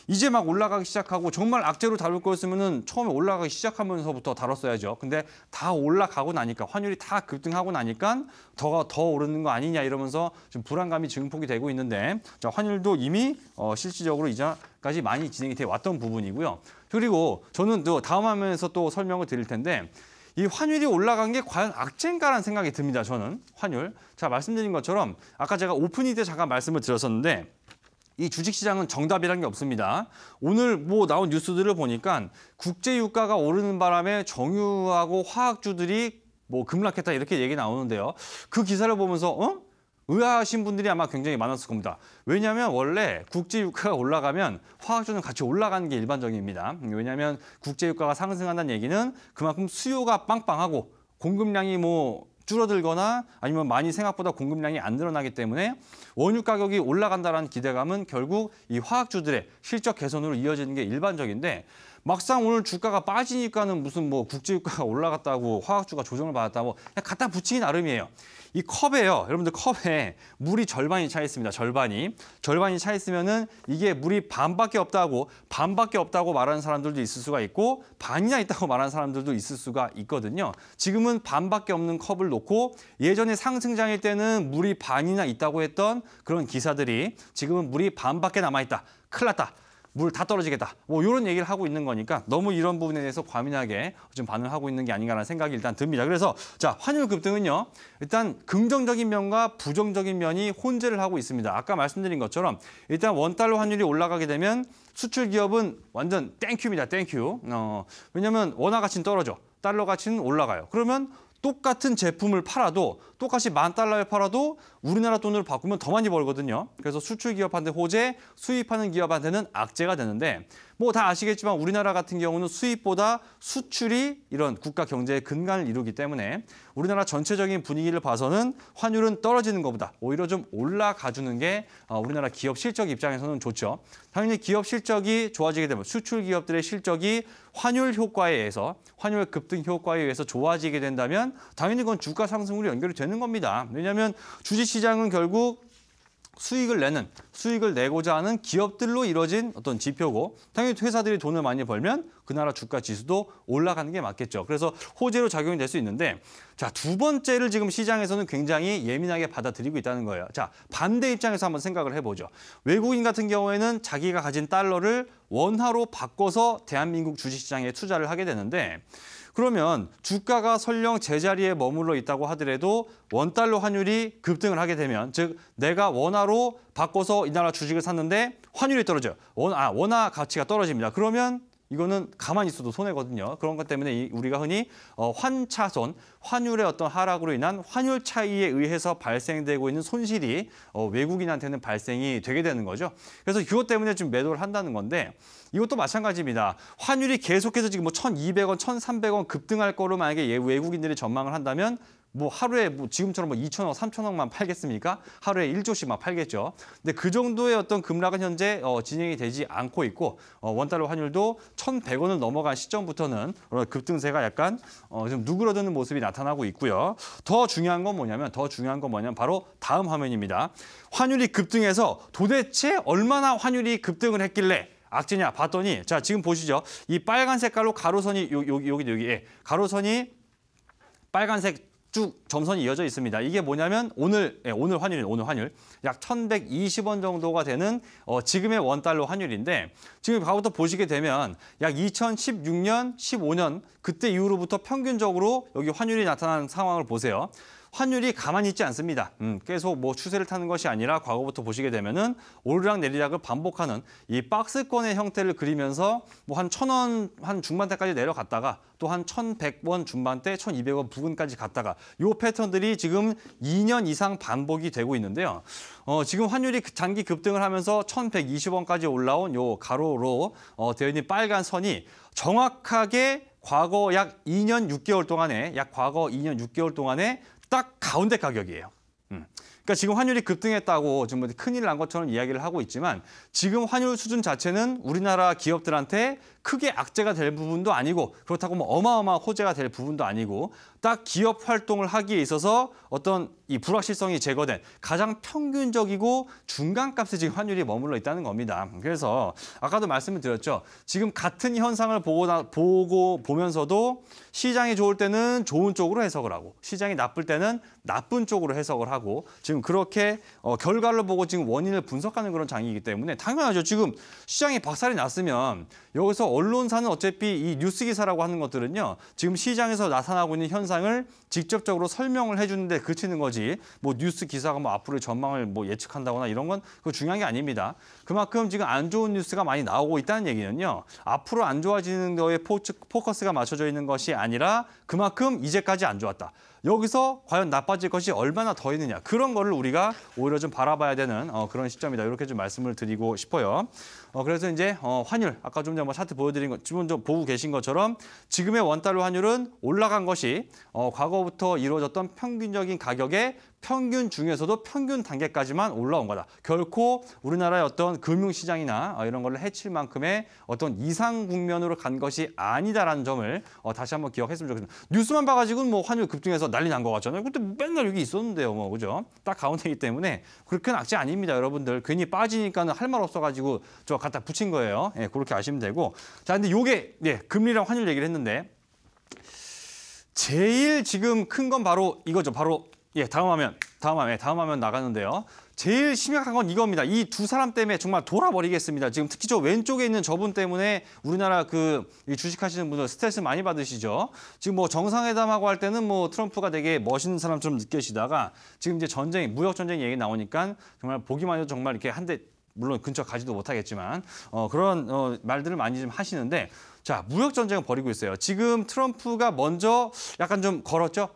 이제 막 올라가기 시작하고 정말 악재로 다룰 거였으면은 처음에 올라가기 시작하면서부터 다뤘어야죠. 근데 다 올라가고 나니까 환율이 다 급등하고 나니까 더 오르는 거 아니냐 이러면서 좀 불안감이 증폭이 되고 있는데 자, 환율도 이미 실질적으로 이전까지 많이 진행이 돼 왔던 부분이고요. 그리고 저는 또 다음 화면에서 또 설명을 드릴 텐데 이 환율이 올라간 게 과연 악재인가라는 생각이 듭니다. 저는 환율. 자 말씀드린 것처럼 아까 제가 오프닝 때 잠깐 말씀을 드렸었는데 이 주식시장은 정답이라는 게 없습니다. 오늘 뭐 나온 뉴스들을 보니까 국제유가가 오르는 바람에 정유하고 화학주들이 뭐 급락했다 이렇게 얘기 나오는데요. 그 기사를 보면서 의아하신 분들이 아마 굉장히 많았을 겁니다. 왜냐하면 원래 국제유가가 올라가면 화학주는 같이 올라가는 게 일반적입니다. 왜냐하면 국제유가가 상승한다는 얘기는 그만큼 수요가 빵빵하고 공급량이 뭐 줄어들거나 아니면 많이 생각보다 공급량이 안 늘어나기 때문에 원유 가격이 올라간다는 기대감은 결국 이 화학주들의 실적 개선으로 이어지는 게 일반적인데 막상 오늘 주가가 빠지니까는 무슨 뭐 국제유가가 올라갔다고 화학주가 조정을 받았다고 그냥 갖다 붙이기 나름이에요. 이 컵에요. 여러분들 컵에 물이 절반이 차 있습니다. 절반이 차 있으면은 이게 물이 반밖에 없다고 말하는 사람들도 있을 수가 있고 반이나 있다고 말하는 사람들도 있을 수가 있거든요. 지금은 반밖에 없는 컵을 놓고 예전에 상승장일 때는 물이 반이나 있다고 했던 그런 기사들이 지금은 물이 반밖에 남아있다. 큰일 났다. 물 다 떨어지겠다. 뭐 이런 얘기를 하고 있는 거니까 너무 이런 부분에 대해서 과민하게 좀 반응을 하고 있는 게 아닌가라는 생각이 일단 듭니다. 그래서 자 환율 급등은요. 일단 긍정적인 면과 부정적인 면이 혼재를 하고 있습니다. 아까 말씀드린 것처럼 일단 원달러 환율이 올라가게 되면 수출 기업은 완전 땡큐입니다. 땡큐. 왜냐하면 원화 가치는 떨어져. 달러 가치는 올라가요. 그러면 똑같은 제품을 팔아도 똑같이 $10,000에 팔아도 우리나라 돈으로 바꾸면 더 많이 벌거든요. 그래서 수출 기업한테 호재, 수입하는 기업한테는 악재가 되는데 뭐 다 아시겠지만 우리나라 같은 경우는 수입보다 수출이 이런 국가 경제의 근간을 이루기 때문에 우리나라 전체적인 분위기를 봐서는 환율은 떨어지는 것보다 오히려 좀 올라가주는 게 우리나라 기업 실적 입장에서는 좋죠. 당연히 기업 실적이 좋아지게 되면 수출 기업들의 실적이 환율 효과에 의해서 환율 급등 효과에 의해서 좋아지게 된다면 당연히 그건 주가 상승으로 연결이 되는 겁니다. 왜냐하면 주식시장은 결국 수익을 내고자 하는 기업들로 이루어진 어떤 지표고 당연히 회사들이 돈을 많이 벌면 그 나라 주가 지수도 올라가는 게 맞겠죠. 그래서 호재로 작용이 될 수 있는데 자, 두 번째를 지금 시장에서는 굉장히 예민하게 받아들이고 있다는 거예요. 자, 반대 입장에서 한번 생각을 해보죠. 외국인 같은 경우에는 자기가 가진 달러를 원화로 바꿔서 대한민국 주식시장에 투자를 하게 되는데 그러면 주가가 설령 제자리에 머물러 있다고 하더라도 원달러 환율이 급등을 하게 되면 즉 내가 원화로 바꿔서 이 나라 주식을 샀는데 환율이 떨어져요. 원화 가치가 떨어집니다. 그러면 이거는 가만히 있어도 손해거든요. 그런 것 때문에 우리가 흔히 환차손, 환율의 어떤 하락으로 인한 환율 차이에 의해서 발생되고 있는 손실이 외국인한테는 발생이 되게 되는 거죠. 그래서 그것 때문에 좀 매도를 한다는 건데 이것도 마찬가지입니다. 환율이 계속해서 지금 뭐 1,200원, 1,300원 급등할 거로 만약에 외국인들이 전망을 한다면 뭐 하루에 뭐 지금처럼 뭐 2천억, 3천억만 팔겠습니까? 하루에 1조씩만 팔겠죠. 근데 그 정도의 어떤 급락은 현재 진행이 되지 않고 있고 원달러 환율도 1,100원을 넘어간 시점부터는 급등세가 약간 좀 누그러드는 모습이 나타나고 있고요. 더 중요한 건 뭐냐면 바로 다음 화면입니다. 환율이 급등해서 도대체 얼마나 환율이 급등을 했길래 악재냐 봤더니 자 지금 보시죠. 이 빨간 색깔로 가로선이 여기 예, 가로선이 빨간색 쭉 점선이 이어져 있습니다. 이게 뭐냐면 오늘 환율 약 1,120원 정도가 되는 지금의 원달러 환율인데 지금 과거부터 보시게 되면 약 2016년, 15년 그때 이후로부터 평균적으로 여기 환율이 나타난 상황을 보세요. 환율이 가만히 있지 않습니다. 계속 뭐 추세를 타는 것이 아니라 과거부터 보시게 되면은 오르락 내리락을 반복하는 이 박스권의 형태를 그리면서 뭐 한 1,000원 한 중반대까지 내려갔다가 또 한 1,100원 중반대, 1,200원 부근까지 갔다가 이 패턴들이 지금 2년 이상 반복이 되고 있는데요. 지금 환율이 단기 급등을 하면서 1,120원까지 올라온 요 가로로 되어 있는 빨간 선이 정확하게 과거 약 2년 6개월 동안에 딱 가운데 가격이에요. 그러니까 지금 환율이 급등했다고 지금 큰일 난 것처럼 이야기를 하고 있지만 지금 환율 수준 자체는 우리나라 기업들한테 크게 악재가 될 부분도 아니고 그렇다고 뭐 어마어마한 호재가 될 부분도 아니고 딱 기업 활동을 하기에 있어서 어떤 이 불확실성이 제거된 가장 평균적이고 중간값에 지금 환율이 머물러 있다는 겁니다. 그래서 아까도 말씀을 드렸죠. 지금 같은 현상을 보면서도 시장이 좋을 때는 좋은 쪽으로 해석을 하고 시장이 나쁠 때는 나쁜 쪽으로 해석을 하고 지금 그렇게 결과를 보고 지금 원인을 분석하는 그런 장이기 때문에 당연하죠. 지금 시장이 박살이 났으면 여기서 언론사는 어차피 이 뉴스 기사라고 하는 것들은요. 지금 시장에서 나타나고 있는 현상을 직접적으로 설명을 해주는데 그치는 거지. 뭐 뉴스 기사가 뭐 앞으로의 전망을 뭐 예측한다거나 이런 건 그거 중요한 게 아닙니다. 그만큼 지금 안 좋은 뉴스가 많이 나오고 있다는 얘기는요. 앞으로 안 좋아지는 거에 포커스가 맞춰져 있는 것이 아니라 그만큼 이제까지 안 좋았다. 여기서 과연 나빠질 것이 얼마나 더 있느냐. 그런 거를 우리가 오히려 좀 바라봐야 되는 그런 시점이다. 이렇게 좀 말씀을 드리고 싶어요. 그래서 이제 환율, 아까 좀 전에 뭐 차트 보여드린 것, 지금 좀 보고 계신 것처럼 지금의 원달러 환율은 올라간 것이 과거부터 이루어졌던 평균적인 가격의 평균 중에서도 평균 단계까지만 올라온 거다. 결코 우리나라의 어떤 금융시장이나 이런 걸 해칠 만큼의 어떤 이상 국면으로 간 것이 아니다라는 점을 다시 한번 기억했으면 좋겠습니다. 뉴스만 봐가지고는 뭐 환율 급등해서 난리 난 것 같잖아요. 그때 맨날 여기 있었는데요, 뭐 그죠? 딱 가운데이기 때문에 그렇게 악재 아닙니다, 여러분들. 괜히 빠지니까는 할 말 없어가지고 저 갖다 붙인 거예요. 예, 그렇게 아시면 되고. 자, 근데 요게 금리랑 환율 얘기를 했는데 제일 지금 큰 건 바로 이거죠. 바로 다음 화면 나가는데요. 제일 심각한 건 이겁니다. 이 두 사람 때문에 정말 돌아버리겠습니다. 지금 특히 저 왼쪽에 있는 저분 때문에 우리나라 이 주식하시는 분들 스트레스 많이 받으시죠. 지금 뭐 정상회담하고 할 때는 뭐 트럼프가 되게 멋있는 사람처럼 느껴지다가 지금 이제 무역 전쟁 얘기 나오니까 정말 보기만 해도 정말 이렇게 한 대 물론 근처 가지도 못하겠지만 그런 말들을 많이 좀 하시는데 자, 무역 전쟁을 벌이고 있어요. 지금 트럼프가 먼저 약간 좀 걸었죠.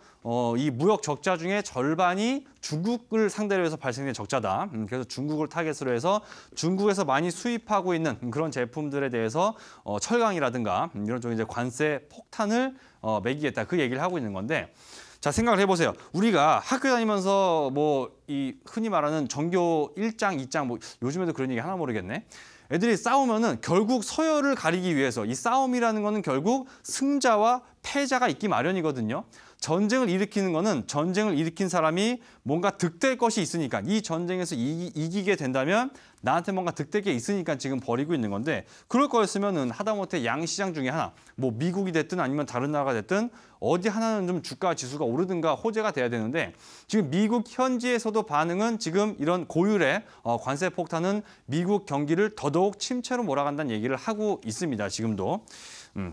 이 무역 적자 중에 절반이 중국을 상대로 해서 발생된 적자다. 그래서 중국을 타겟으로 해서 중국에서 많이 수입하고 있는 그런 제품들에 대해서 철강이라든가 이런 쪽에 이제 관세 폭탄을 매기겠다. 그 얘기를 하고 있는 건데 자, 생각을 해보세요. 우리가 학교 다니면서 뭐 이 흔히 말하는 전교 1장, 2장 뭐 요즘에도 그런 얘기 하나 모르겠네. 애들이 싸우면은 결국 서열을 가리기 위해서 이 싸움이라는 거는 결국 승자와 패자가 있기 마련이거든요. 전쟁을 일으키는 거는 전쟁을 일으킨 사람이 뭔가 득될 것이 있으니까 이 전쟁에서 이기게 된다면 나한테 뭔가 득될 게 있으니까 지금 벌이고 있는 건데 그럴 거였으면은 하다못해 양시장 중에 하나 뭐 미국이 됐든 아니면 다른 나라가 됐든 어디 하나는 좀 주가 지수가 오르든가 호재가 돼야 되는데 지금 미국 현지에서도 반응은 지금 이런 고율의 관세 폭탄은 미국 경기를 더더욱 침체로 몰아간다는 얘기를 하고 있습니다. 지금도.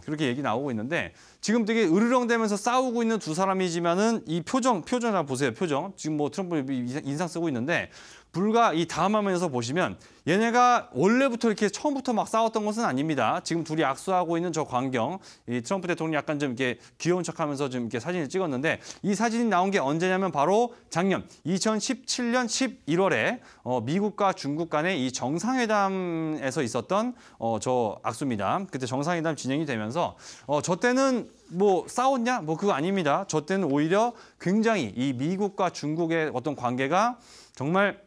그렇게 얘기 나오고 있는데 지금 되게 으르렁대면서 싸우고 있는 두 사람이지만은 이 표정 한번 보세요. 표정. 지금 뭐 트럼프 인상 쓰고 있는데 불과 이 다음 화면에서 보시면 얘네가 원래부터 이렇게 처음부터 막 싸웠던 것은 아닙니다. 지금 둘이 악수하고 있는 저 광경, 이 트럼프 대통령이 약간 좀 이렇게 귀여운 척하면서 좀 이렇게 사진을 찍었는데 이 사진이 나온 게 언제냐면 바로 작년 2017년 11월에 미국과 중국 간의 이 정상회담에서 있었던 저 악수입니다. 그때 정상회담 진행이 되면서 저 때는 뭐 싸웠냐? 뭐 그거 아닙니다. 저 때는 오히려 굉장히 이 미국과 중국의 어떤 관계가 정말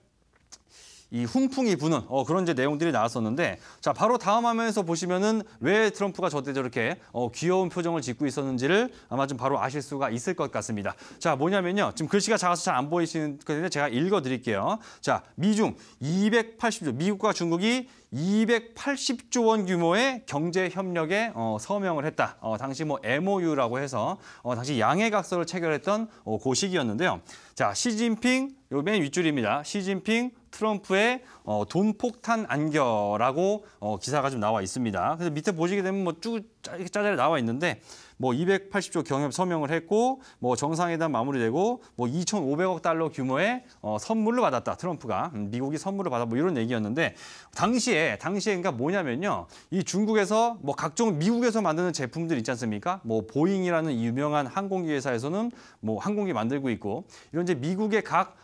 이 훈풍이 부는 그런 이제 내용들이 나왔었는데, 자 바로 다음 화면에서 보시면은 왜 트럼프가 저때 저렇게 귀여운 표정을 짓고 있었는지를 아마 좀 바로 아실 수가 있을 것 같습니다. 자 뭐냐면요, 지금 글씨가 작아서 잘 안 보이시는 건데 제가 읽어드릴게요. 자 미중 280조, 미국과 중국이 280조 원 규모의 경제 협력에 서명을 했다. 당시 뭐 MOU라고 해서 당시 양해각서를 체결했던 그 시기였는데요. 자 시진핑, 요 맨 윗줄입니다. 시진핑 트럼프의 돈 폭탄 안겨라고 기사가 좀 나와 있습니다. 그래서 밑에 보시게 되면 뭐 쭉 짜잘히 나와 있는데, 뭐 280조 경협 서명을 했고, 뭐 정상회담 마무리되고, 뭐 2,500억 달러 규모의 선물을 받았다. 트럼프가 미국이 선물을 받아 뭐 이런 얘기였는데, 당시에 그러니까 뭐냐면요, 이 중국에서 뭐 각종 미국에서 만드는 제품들 있지 않습니까? 뭐 보잉이라는 이 유명한 항공기 회사에서는 뭐 항공기 만들고 있고, 이런 이제 미국의 각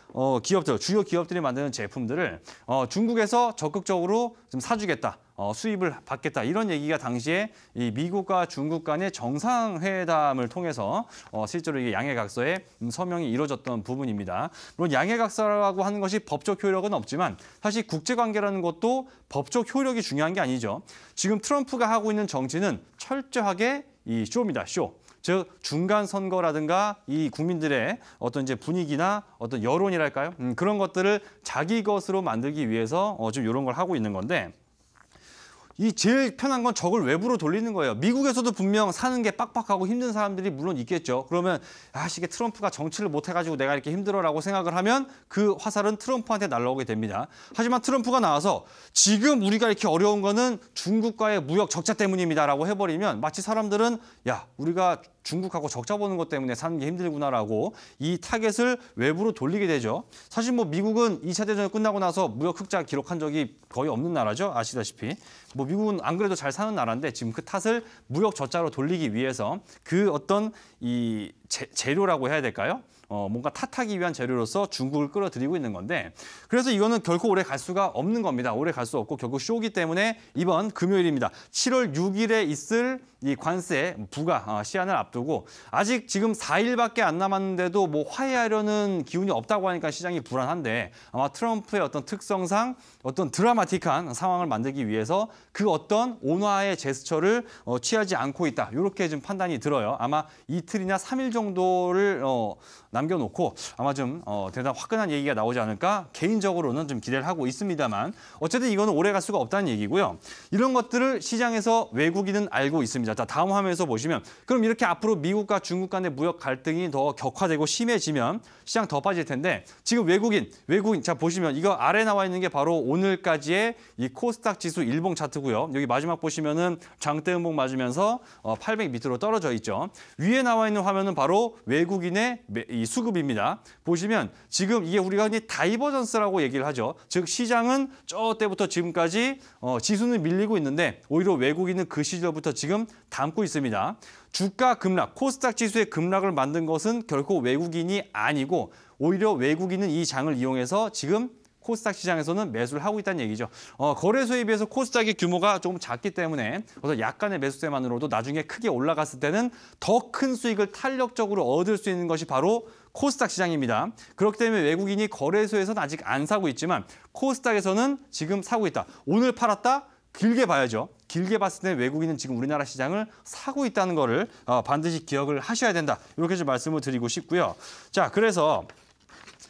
기업들, 주요 기업들이 만드는 제품들을 중국에서 적극적으로 좀 사주겠다, 수입을 받겠다, 이런 얘기가 당시에 이 미국과 중국 간의 정상회담을 통해서 실제로 이게 양해각서에 서명이 이루어졌던 부분입니다. 물론 양해각서라고 하는 것이 법적 효력은 없지만 사실 국제관계라는 것도 법적 효력이 중요한 게 아니죠. 지금 트럼프가 하고 있는 정치는 철저하게 이 쇼입니다, 쇼. 즉 중간 선거라든가 이 국민들의 어떤 이제 분위기나 어떤 여론이랄까요? 그런 것들을 자기 것으로 만들기 위해서 좀 이런 걸 하고 있는 건데, 이 제일 편한 건 적을 외부로 돌리는 거예요. 미국에서도 분명 사는 게 빡빡하고 힘든 사람들이 물론 있겠죠. 그러면 이게 트럼프가 정치를 못해가지고 내가 이렇게 힘들어라고 생각을 하면 그 화살은 트럼프한테 날라오게 됩니다. 하지만 트럼프가 나와서 지금 우리가 이렇게 어려운 거는 중국과의 무역 적자 때문입니다라고 해버리면 마치 사람들은 야, 우리가 중국하고 적자 보는 것 때문에 사는 게 힘들구나라고 이 타겟을 외부로 돌리게 되죠. 사실 뭐 미국은 2차 대전이 끝나고 나서 무역 흑자 기록한 적이 거의 없는 나라죠. 아시다시피. 뭐 미국은 안 그래도 잘 사는 나라인데 지금 그 탓을 무역 적자로 돌리기 위해서 그 어떤 이 재료라고 해야 될까요? 뭔가 탓하기 위한 재료로서 중국을 끌어들이고 있는 건데, 그래서 이거는 결코 오래 갈 수가 없는 겁니다. 오래 갈 수 없고 결국 쇼기 때문에 이번 금요일입니다. 7월 6일에 있을 이 관세 부과 시한을 앞두고 아직 지금 4일밖에 안 남았는데도 뭐 화해하려는 기운이 없다고 하니까 시장이 불안한데, 아마 트럼프의 어떤 특성상 어떤 드라마틱한 상황을 만들기 위해서 그 어떤 온화의 제스처를 취하지 않고 있다. 이렇게 좀 판단이 들어요. 아마 이틀이나 3일 정도를 남겨놓고 아마 좀 대단히 화끈한 얘기가 나오지 않을까 개인적으로는 좀 기대를 하고 있습니다만, 어쨌든 이거는 오래 갈 수가 없다는 얘기고요. 이런 것들을 시장에서 외국인은 알고 있습니다. 자, 다음 화면에서 보시면, 그럼 이렇게 앞으로 미국과 중국 간의 무역 갈등이 더 격화되고 심해지면 시장 더 빠질 텐데, 지금 외국인 자 보시면 이거 아래 나와 있는 게 바로 오늘까지의 이 코스닥 지수 일봉 차트고요. 여기 마지막 보시면은 장대 음봉 맞으면서 800 밑으로 떨어져 있죠. 위에 나와 있는 화면은 바로 외국인의 이 수급입니다. 보시면 지금 이게 우리가 흔히 다이버전스라고 얘기를 하죠. 즉 시장은 저 때부터 지금까지 지수는 밀리고 있는데 오히려 외국인은 그 시절부터 지금 담고 있습니다. 주가 급락, 코스닥 지수의 급락을 만든 것은 결코 외국인이 아니고 오히려 외국인은 이 장을 이용해서 지금 코스닥 시장에서는 매수를 하고 있다는 얘기죠. 거래소에 비해서 코스닥의 규모가 조금 작기 때문에 그래서 약간의 매수세만으로도 나중에 크게 올라갔을 때는 더 큰 수익을 탄력적으로 얻을 수 있는 것이 바로 코스닥 시장입니다. 그렇기 때문에 외국인이 거래소에서는 아직 안 사고 있지만 코스닥에서는 지금 사고 있다. 오늘 팔았다? 길게 봐야죠. 길게 봤을 때 외국인은 지금 우리나라 시장을 사고 있다는 거를 반드시 기억을 하셔야 된다. 이렇게 좀 말씀을 드리고 싶고요. 자, 그래서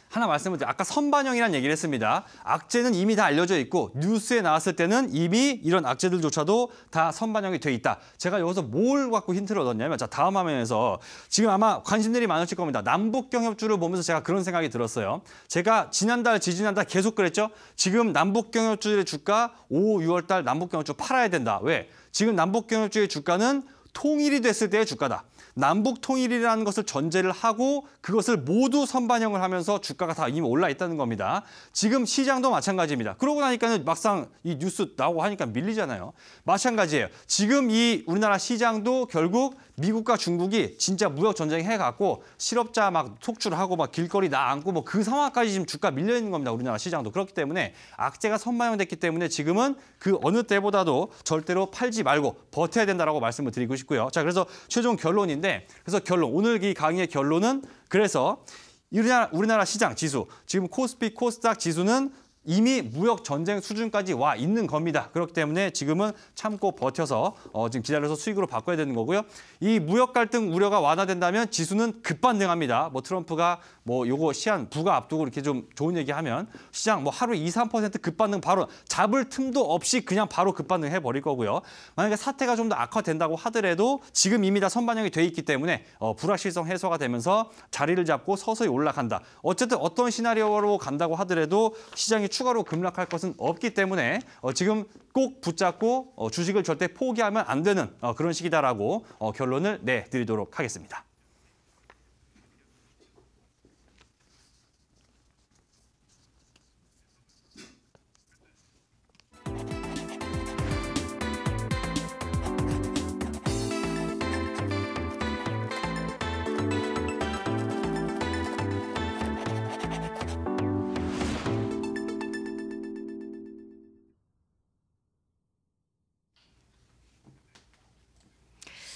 하나 말씀을 드릴게요. 아까 선반영이라는 얘기를 했습니다. 악재는 이미 다 알려져 있고 뉴스에 나왔을 때는 이미 이런 악재들조차도 다 선반영이 돼 있다. 제가 여기서 뭘 갖고 힌트를 얻었냐면, 자, 다음 화면에서 지금 아마 관심들이 많으실 겁니다. 남북경협주를 보면서 제가 그런 생각이 들었어요. 제가 지난달, 지지난달 계속 그랬죠. 지금 남북경협주의 주가 5, 6월 달 남북경협주 팔아야 된다. 왜? 지금 남북경협주의 주가는 통일이 됐을 때의 주가다. 남북 통일이라는 것을 전제를 하고 그것을 모두 선반영을 하면서 주가가 다 이미 올라 있다는 겁니다. 지금 시장도 마찬가지입니다. 그러고 나니까는 막상 이 뉴스 나오고 하니까 밀리잖아요. 마찬가지예요. 지금 이 우리나라 시장도 결국 미국과 중국이 진짜 무역 전쟁 해갖고 실업자 막 속출하고 막 길거리 나앉고 뭐 그 상황까지 지금 주가 밀려 있는 겁니다. 우리나라 시장도. 그렇기 때문에 악재가 선반영됐기 때문에 지금은 그 어느 때보다도 절대로 팔지 말고 버텨야 된다라고 말씀을 드리고 싶고요. 자, 그래서 최종 결론인데, 그래서 결론, 오늘 이 강의의 결론은 그래서 우리나라 시장 지수, 지금 코스피, 코스닥 지수는 이미 무역 전쟁 수준까지 와 있는 겁니다. 그렇기 때문에 지금은 참고 버텨서 지금 기다려서 수익으로 바꿔야 되는 거고요. 이 무역 갈등 우려가 완화된다면 지수는 급반등합니다. 뭐 트럼프가 뭐 요거 시한 부가 앞두고 이렇게 좀 좋은 얘기하면 시장 뭐 하루 2, 3% 급반등 바로 잡을 틈도 없이 그냥 바로 급반등 해버릴 거고요. 만약에 사태가 좀 더 악화된다고 하더라도 지금 이미 다 선반영이 돼 있기 때문에 불확실성 해소가 되면서 자리를 잡고 서서히 올라간다. 어쨌든 어떤 시나리오로 간다고 하더라도 시장이 추가로 급락할 것은 없기 때문에 지금 꼭 붙잡고 주식을 절대 포기하면 안 되는 그런 시기다라고 결론을 내드리도록 하겠습니다.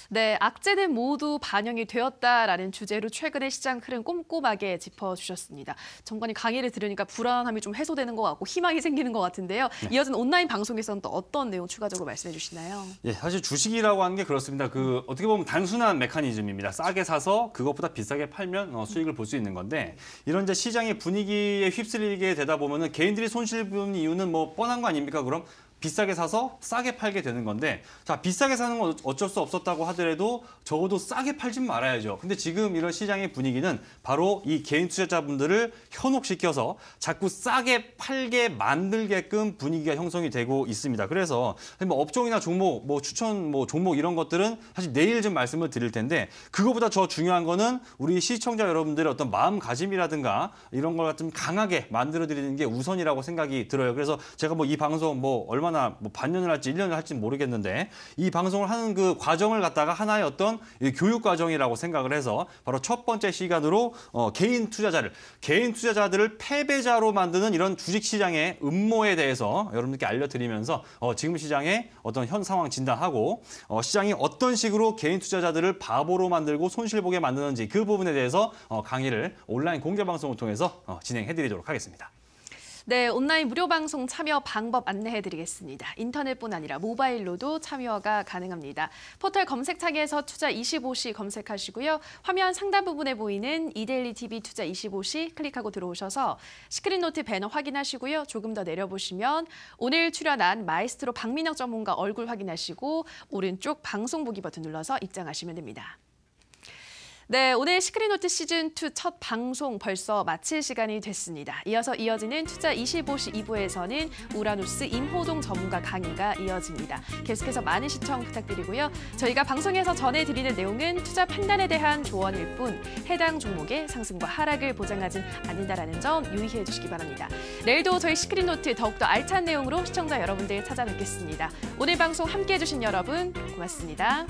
네, 악재는 모두 반영이 되었다라는 주제로 최근의 시장 흐름 꼼꼼하게 짚어주셨습니다. 정관님 강의를 들으니까 불안함이 좀 해소되는 것 같고 희망이 생기는 것 같은데요. 네. 이어진 온라인 방송에서는 또 어떤 내용 추가적으로 말씀해 주시나요? 예, 사실 주식이라고 하는 게 그렇습니다. 어떻게 보면 단순한 메커니즘입니다. 싸게 사서 그것보다 비싸게 팔면 수익을 볼 수 있는 건데 이런 이제 시장의 분위기에 휩쓸리게 되다 보면은 개인들이 손실 보는 이유는 뭐 뻔한 거 아닙니까? 그럼 비싸게 사서 싸게 팔게 되는 건데, 자, 비싸게 사는 건 어쩔 수 없었다고 하더라도 적어도 싸게 팔진 말아야죠. 근데 지금 이런 시장의 분위기는 바로 이 개인 투자자분들을 현혹시켜서 자꾸 싸게 팔게 만들게끔 분위기가 형성이 되고 있습니다. 그래서 뭐 업종이나 종목, 뭐 추천 뭐 종목 이런 것들은 사실 내일 좀 말씀을 드릴 텐데, 그거보다 더 중요한 거는 우리 시청자 여러분들의 어떤 마음가짐이라든가 이런 걸 좀 강하게 만들어 드리는 게 우선이라고 생각이 들어요. 그래서 제가 뭐 이 방송 뭐 얼마나 뭐 반년을 할지 1년을 할지 모르겠는데 이 방송을 하는 그 과정을 갖다가 하나의 어떤 교육 과정이라고 생각을 해서 바로 첫 번째 시간으로 개인 투자자들을 패배자로 만드는 이런 주식시장의 음모에 대해서 여러분들께 알려드리면서 지금 시장의 어떤 현 상황 진단하고 시장이 어떤 식으로 개인 투자자들을 바보로 만들고 손실보게 만드는지 그 부분에 대해서 강의를 온라인 공개 방송을 통해서 진행해드리도록 하겠습니다. 네, 온라인 무료 방송 참여 방법 안내해드리겠습니다. 인터넷뿐 아니라 모바일로도 참여가 가능합니다. 포털 검색창에서 투자25시 검색하시고요. 화면 상단 부분에 보이는 이데일리 TV 투자25시 클릭하고 들어오셔서 시크릿노트 배너 확인하시고요. 조금 더 내려보시면 오늘 출연한 마이스트로 박민혁 전문가 얼굴 확인하시고 오른쪽 방송 보기 버튼 눌러서 입장하시면 됩니다. 네, 오늘 시크릿노트 시즌2 첫 방송 벌써 마칠 시간이 됐습니다. 이어서 이어지는 투자25시 2부에서는 우라누스 임호동 전문가 강의가 이어집니다. 계속해서 많은 시청 부탁드리고요. 저희가 방송에서 전해드리는 내용은 투자 판단에 대한 조언일 뿐 해당 종목의 상승과 하락을 보장하진 않는다는 점 유의해 주시기 바랍니다. 내일도 저희 시크릿노트 더욱더 알찬 내용으로 시청자 여러분들 찾아뵙겠습니다. 오늘 방송 함께해 주신 여러분 고맙습니다.